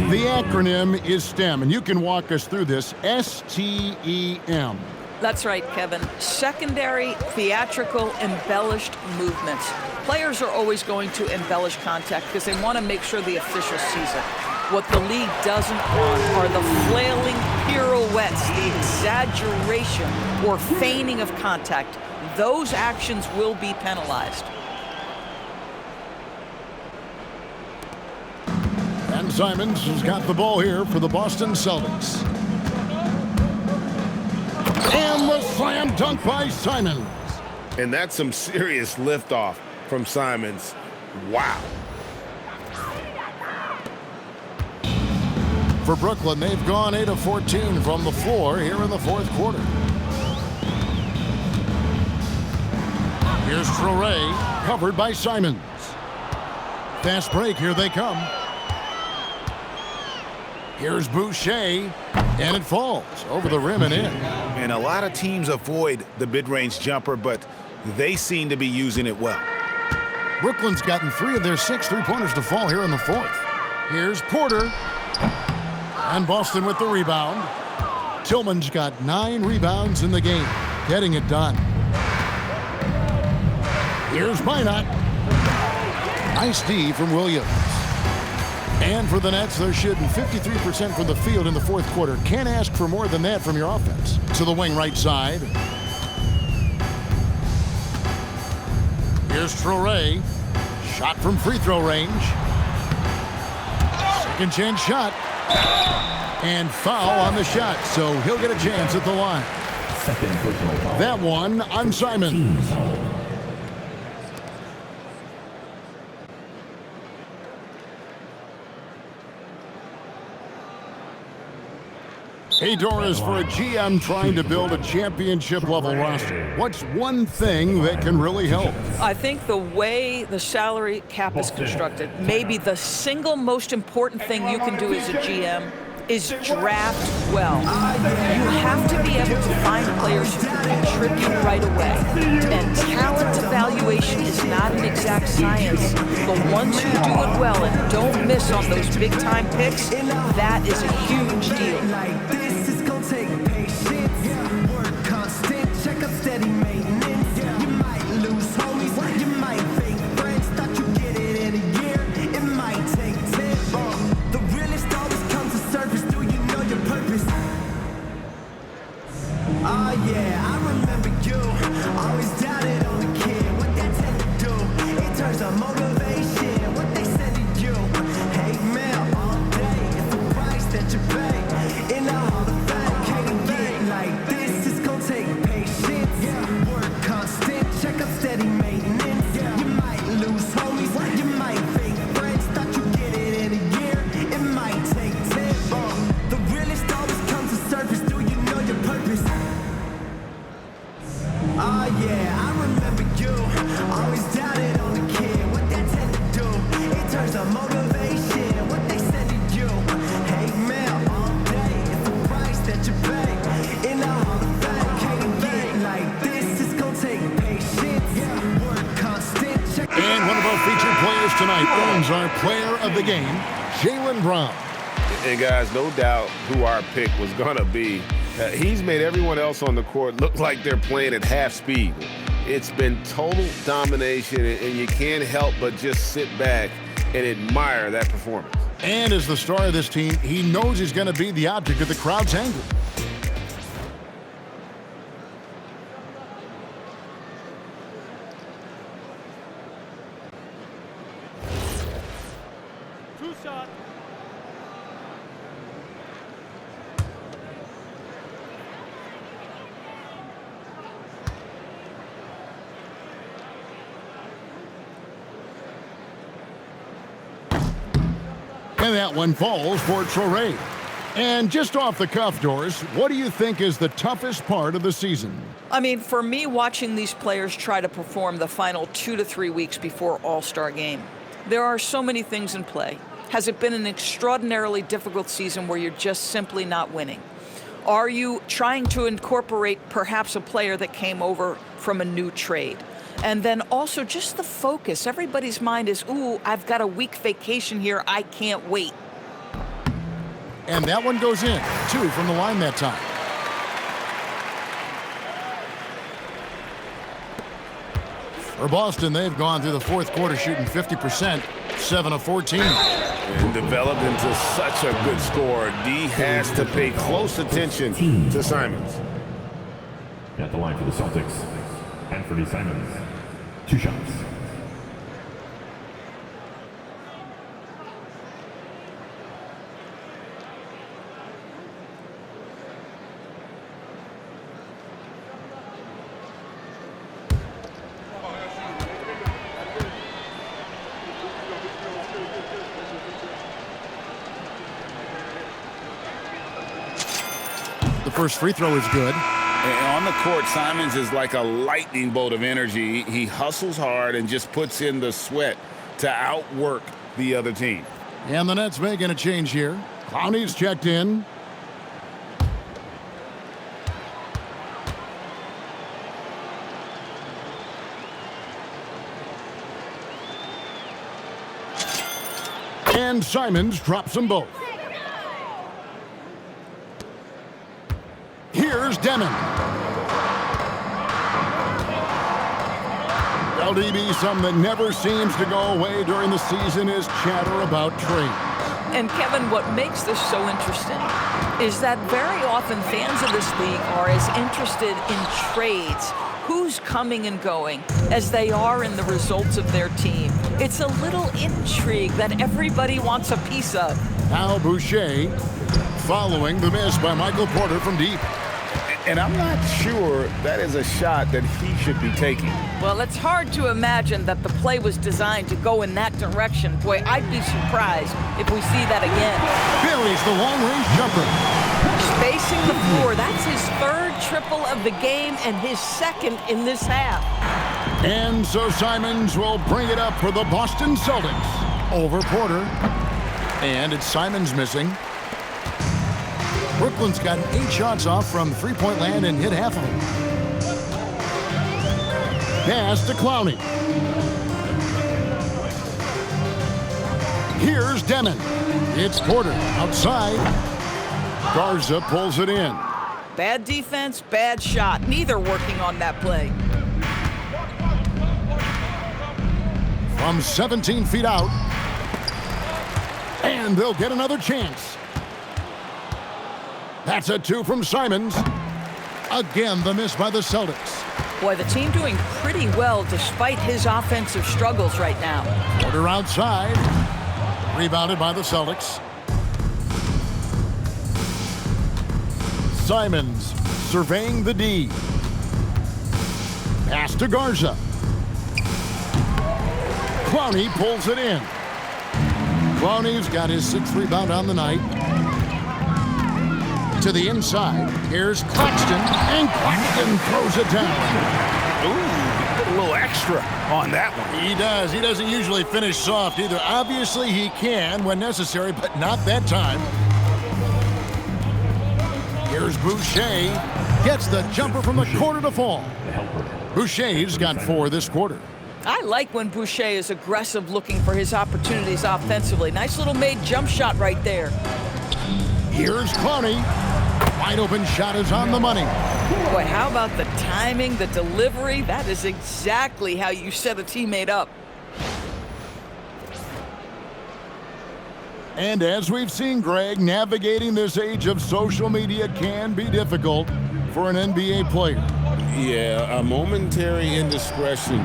Speaker 3: the acronym is STEM, and you can walk us through this. STEM.
Speaker 5: That's right, Kevin. Secondary, theatrical, embellished movements. Players are always going to embellish contact because they want to make sure the official sees it. What the league doesn't want are the flailing pirouettes, the exaggeration or feigning of contact. Those actions will be penalized.
Speaker 3: And Simons has got the ball here for the Boston Celtics. And the slam dunk by Simons.
Speaker 9: And that's some serious liftoff from Simons. Wow.
Speaker 3: For Brooklyn, they've gone 8 of 14 from the floor here in the fourth quarter. Here's Traore, covered by Simons. Fast break, here they come. Here's Boucher, and it falls over the rim and in.
Speaker 10: And a lot of teams avoid the mid-range jumper, but they seem to be using it well.
Speaker 3: Brooklyn's gotten 3 of their 6 3-pointers to fall here in the fourth. Here's Porter. And Boston with the rebound. Tillman's got 9 rebounds in the game, getting it done. Here's Minot. Nice D from Williams. And for the Nets, they're shooting 53% from the field in the fourth quarter. Can't ask for more than that from your offense. To the wing right side. Here's Traore. Shot from free throw range. Second chance shot. And foul on the shot, so he'll get a chance at the line. That one on Simons. Hey, Doris, for a GM trying to build a championship-level roster, what's one thing that can really help?
Speaker 5: I think the way the salary cap is constructed, maybe the single most important thing you can do as a GM is draft well. You have to be able to find players who can contribute right away. And talent evaluation is not an exact science. The ones who do it well and don't miss on those big-time picks, that is a huge deal.
Speaker 3: owns our player of the game, Jaylen Brown.
Speaker 9: And guys, no doubt who our pick was going to be. He's made everyone else on the court look like they're playing at half speed. It's been total domination, and you can't help but just sit back and admire that performance.
Speaker 3: And as the star of this team, he knows he's going to be the object of the crowd's anger.
Speaker 8: Two shot.
Speaker 3: And that one falls for Traore. And just off the cuff, Doris, what do you think is the toughest part of the season?
Speaker 5: I mean, for me, watching these players try to perform the final 2 to 3 weeks before All-Star game, there are so many things in play. Has it been an extraordinarily difficult season where you're just simply not winning? Are you trying to incorporate perhaps a player that came over from a new trade? And then also just the focus. Everybody's mind is, ooh, I've got a week vacation here. I can't wait.
Speaker 3: And that one goes in. 2 from the line that time. For Boston, they've gone through the fourth quarter shooting 50%, 7 of 14.
Speaker 9: And developed into such a good scorer. D has to pay close attention to Simons.
Speaker 8: At the line for the Celtics, Anthony Simons. 2 shots.
Speaker 3: The first free throw is good.
Speaker 4: And on the court, Simons is like a lightning bolt of energy. He hustles hard and just puts in the sweat to outwork the other team.
Speaker 3: And the Nets making a change here. Clowney's checked in. And Simons drops them both. Here's Demon. LDB, something that never seems to go away during the season is chatter about trades.
Speaker 5: And Kevin, what makes this so interesting is that very often fans of this league are as interested in trades, who's coming and going, as they are in the results of their team. It's a little intrigue that everybody wants a piece of.
Speaker 3: Now Boucher following the miss by Michael Porter from deep.
Speaker 4: And I'm not sure that is a shot that he should be taking.
Speaker 5: Well, it's hard to imagine that the play was designed to go in that direction. Boy, I'd be surprised if we see that again.
Speaker 3: Buries the long-range jumper.
Speaker 11: Spacing the floor. That's his 3rd triple of the game and his 2nd in this half.
Speaker 3: And so Simons will bring it up for the Boston Celtics over Porter. And it's Simons missing. Brooklyn's gotten 8 shots off from three-point land and hit half of them. Pass to Clowney. Here's Demon. It's Porter outside. Garza pulls it in.
Speaker 5: Bad defense, bad shot. Neither working on that play.
Speaker 3: From 17 feet out. And they'll get another chance. That's a 2 from Simons. Again, the miss by the Celtics.
Speaker 5: Boy, the team doing pretty well despite his offensive struggles right now.
Speaker 3: Porter outside. Rebounded by the Celtics. Simons surveying the D. Pass to Garza. Clowney pulls it in. Clowney's got his 6th rebound on the night. To the inside. Here's Claxton, and Claxton throws it down.
Speaker 10: Ooh, put a little extra on that one.
Speaker 3: He does. He doesn't usually finish soft either. Obviously, he can when necessary, but not that time. Here's Boucher. Gets the jumper from the corner to fall. Boucher's got 4 this quarter.
Speaker 5: I like when Boucher is aggressive looking for his opportunities offensively. Nice little made jump shot right there.
Speaker 3: Here's Clowney. Wide open shot is on the money.
Speaker 5: Boy, how about the timing, the delivery? That is exactly how you set a teammate up.
Speaker 3: And as we've seen, Greg, navigating this age of social media can be difficult for an NBA player.
Speaker 9: Yeah, a momentary indiscretion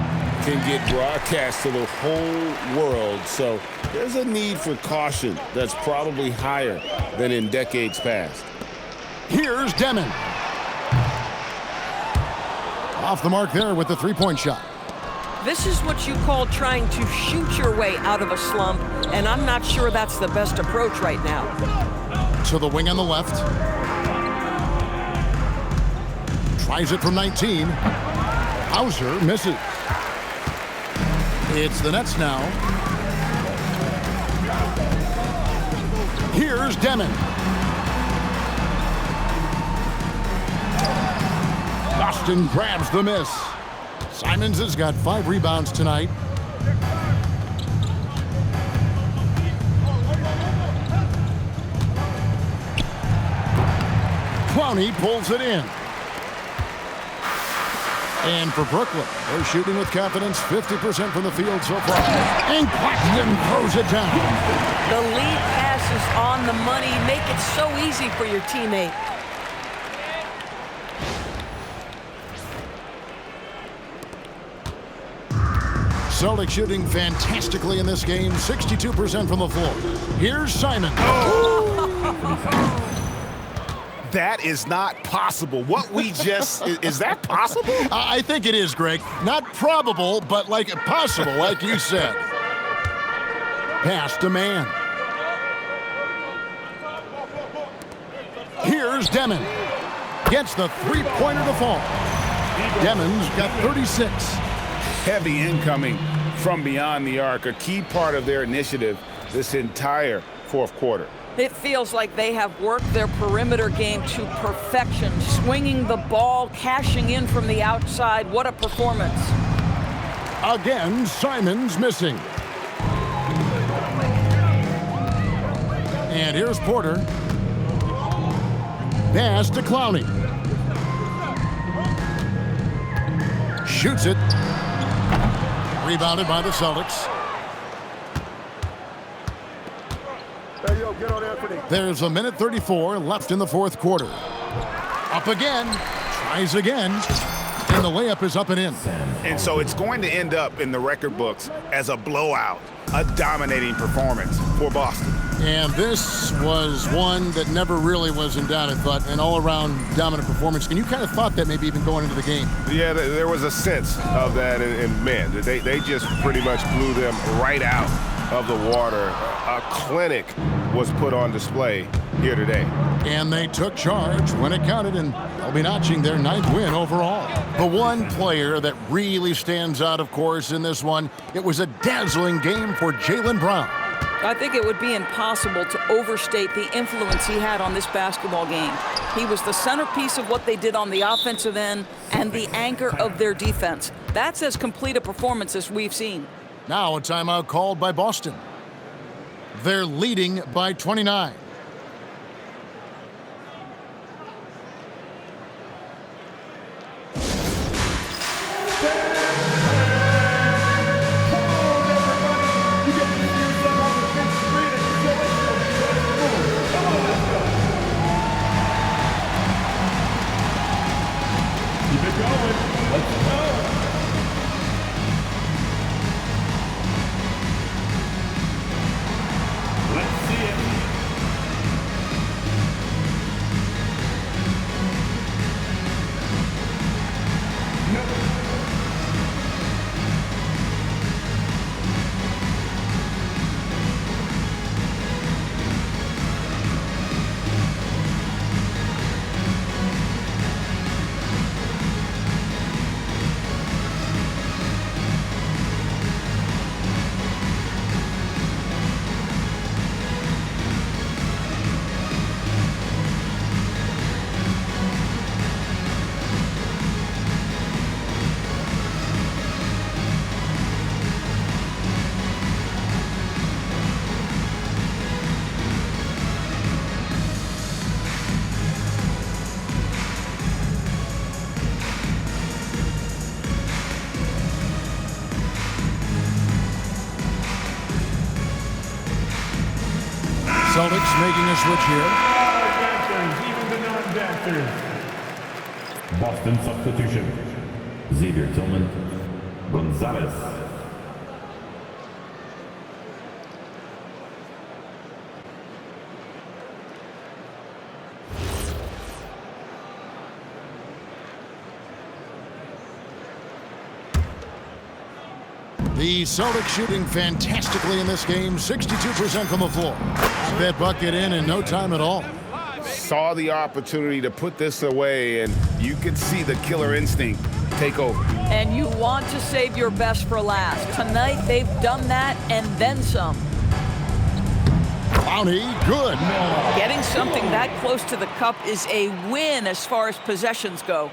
Speaker 9: can get broadcast to the whole world. So there's a need for caution that's probably higher than in decades past.
Speaker 3: Here's Demon. Off the mark there with the three-point shot.
Speaker 11: This is what you call trying to shoot your way out of a slump, and I'm not sure that's the best approach right now.
Speaker 3: To the wing on the left. Tries it from 19. Hauser misses. It's the Nets now. Here's Demon. Boston grabs the miss. Simons has got 5 rebounds tonight. Clowney pulls it in. And for Brooklyn, they're shooting with confidence, 50% from the field so far. And Claxton throws it down.
Speaker 11: The lead pass is on the money. Make it so easy for your teammate.
Speaker 3: Celtics shooting fantastically in this game, 62% from the floor. Here's Simon.
Speaker 10: That is not possible. What we just, is that possible?
Speaker 3: I think it is, Greg. Not probable, but like possible, like you said. Pass to man. Here's Demon. Gets the three-pointer to fall. Demon's got 36.
Speaker 10: Heavy incoming from beyond the arc, a key part of their initiative this entire fourth quarter.
Speaker 5: It feels like they have worked their perimeter game to perfection, swinging the ball, cashing in from the outside. What a performance.
Speaker 3: Again, Simons missing. And here's Porter. Pass to Clowney. Shoots it. Rebounded by the Celtics. There's a minute 34 left in the fourth quarter. Up again. Tries again. And the layup is up and in.
Speaker 10: And so it's going to end up in the record books as a blowout, a dominating performance for Boston.
Speaker 3: And this was one that never really was in doubt, I thought, an all-around dominant performance. And you kind of thought that maybe even going into the game.
Speaker 10: Yeah, there was a sense of that, and man, they just pretty much blew them right out of the water. A clinic was put on display here today.
Speaker 3: And they took charge when it counted, and they'll be notching their 9th win overall. The one player that really stands out, of course, in this one, it was a dazzling game for Jaylen Brown.
Speaker 5: I think it would be impossible to overstate the influence he had on this basketball game. He was the centerpiece of what they did on the offensive end and the anchor of their defense. That's as complete a performance as we've seen.
Speaker 3: Now a timeout called by Boston. They're leading by 29. Celtics making a switch here.
Speaker 8: Dancers, even the non-dancers. Boston substitution. Xavier Tillman, Gonzalez.
Speaker 3: The Celtics shooting fantastically in this game, 62% from the floor. That bucket in no time at all.
Speaker 10: Saw the opportunity to put this away, and you could see the killer instinct take over.
Speaker 5: And you want to save your best for last. Tonight, they've done that and then some.
Speaker 3: Bounty, good.
Speaker 5: Getting something that close to the cup is a win as far as possessions go.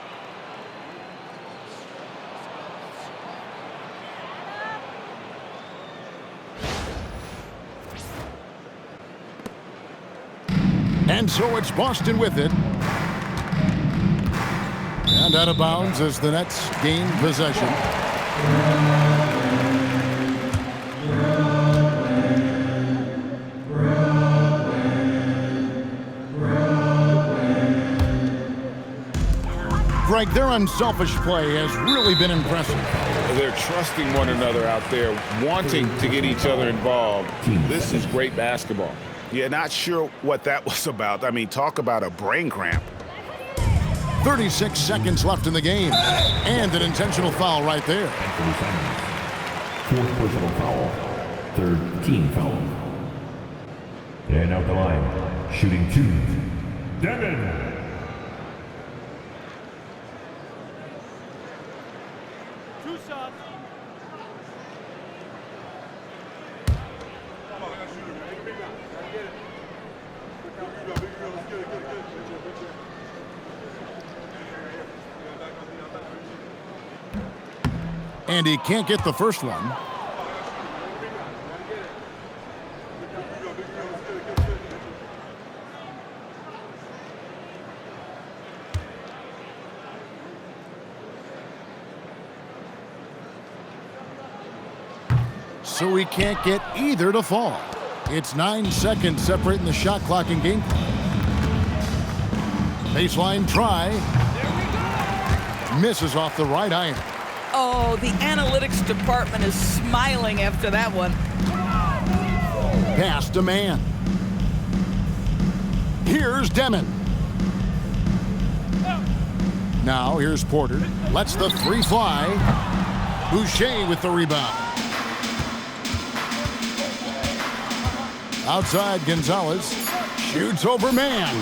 Speaker 3: And so it's Boston with it. And out of bounds as the Nets gain possession. Greg, their unselfish play has really been impressive.
Speaker 4: They're trusting one another out there, wanting to get each other involved. This is great basketball.
Speaker 10: Yeah, not sure what that was about. I mean, talk about a brain cramp.
Speaker 3: 36 seconds left in the game. And an intentional foul right there.
Speaker 8: Fourth personal foul. Third team foul. And out the line, shooting 2. Devin.
Speaker 3: And he can't get the first one. So he can't get either to fall. It's 9 seconds separating the shot clock and game clock. Baseline try. Misses off the right iron.
Speaker 5: Oh, the analytics department is smiling after that one.
Speaker 3: Pass to man. Here's Demon. Now here's Porter. Lets the 3 fly. Boucher with the rebound. Outside, Gonzalez shoots over man.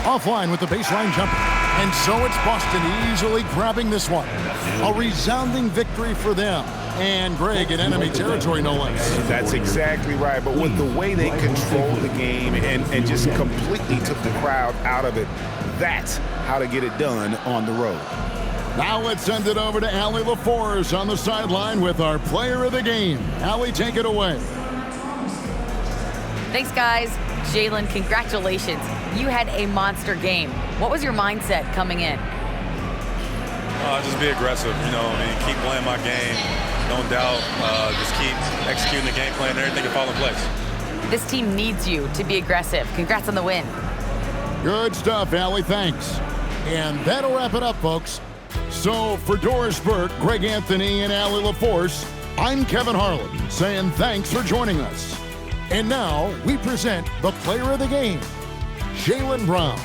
Speaker 3: Offline with the baseline jumper. And so it's Boston easily grabbing this one. A resounding victory for them. And Greg in enemy territory, no less.
Speaker 10: That's exactly right. But with the way they controlled the game and just completely took the crowd out of it, that's how to get it done on the road.
Speaker 3: Now let's send it over to Allie LaForce on the sideline with our player of the game. Allie, take it away.
Speaker 6: Thanks, guys. Jaylen, congratulations. You had a monster game. What was your mindset coming in?
Speaker 15: Just be aggressive, keep playing my game. Don't doubt. Just keep executing the game plan and everything can fall in place.
Speaker 6: This team needs you to be aggressive. Congrats on the win.
Speaker 3: Good stuff, Allie. Thanks. And that'll wrap it up, folks. So for Doris Burke, Greg Anthony, and Allie LaForce, I'm Kevin Harlan saying thanks for joining us. And now we present the player of the game, Jaylen Brown.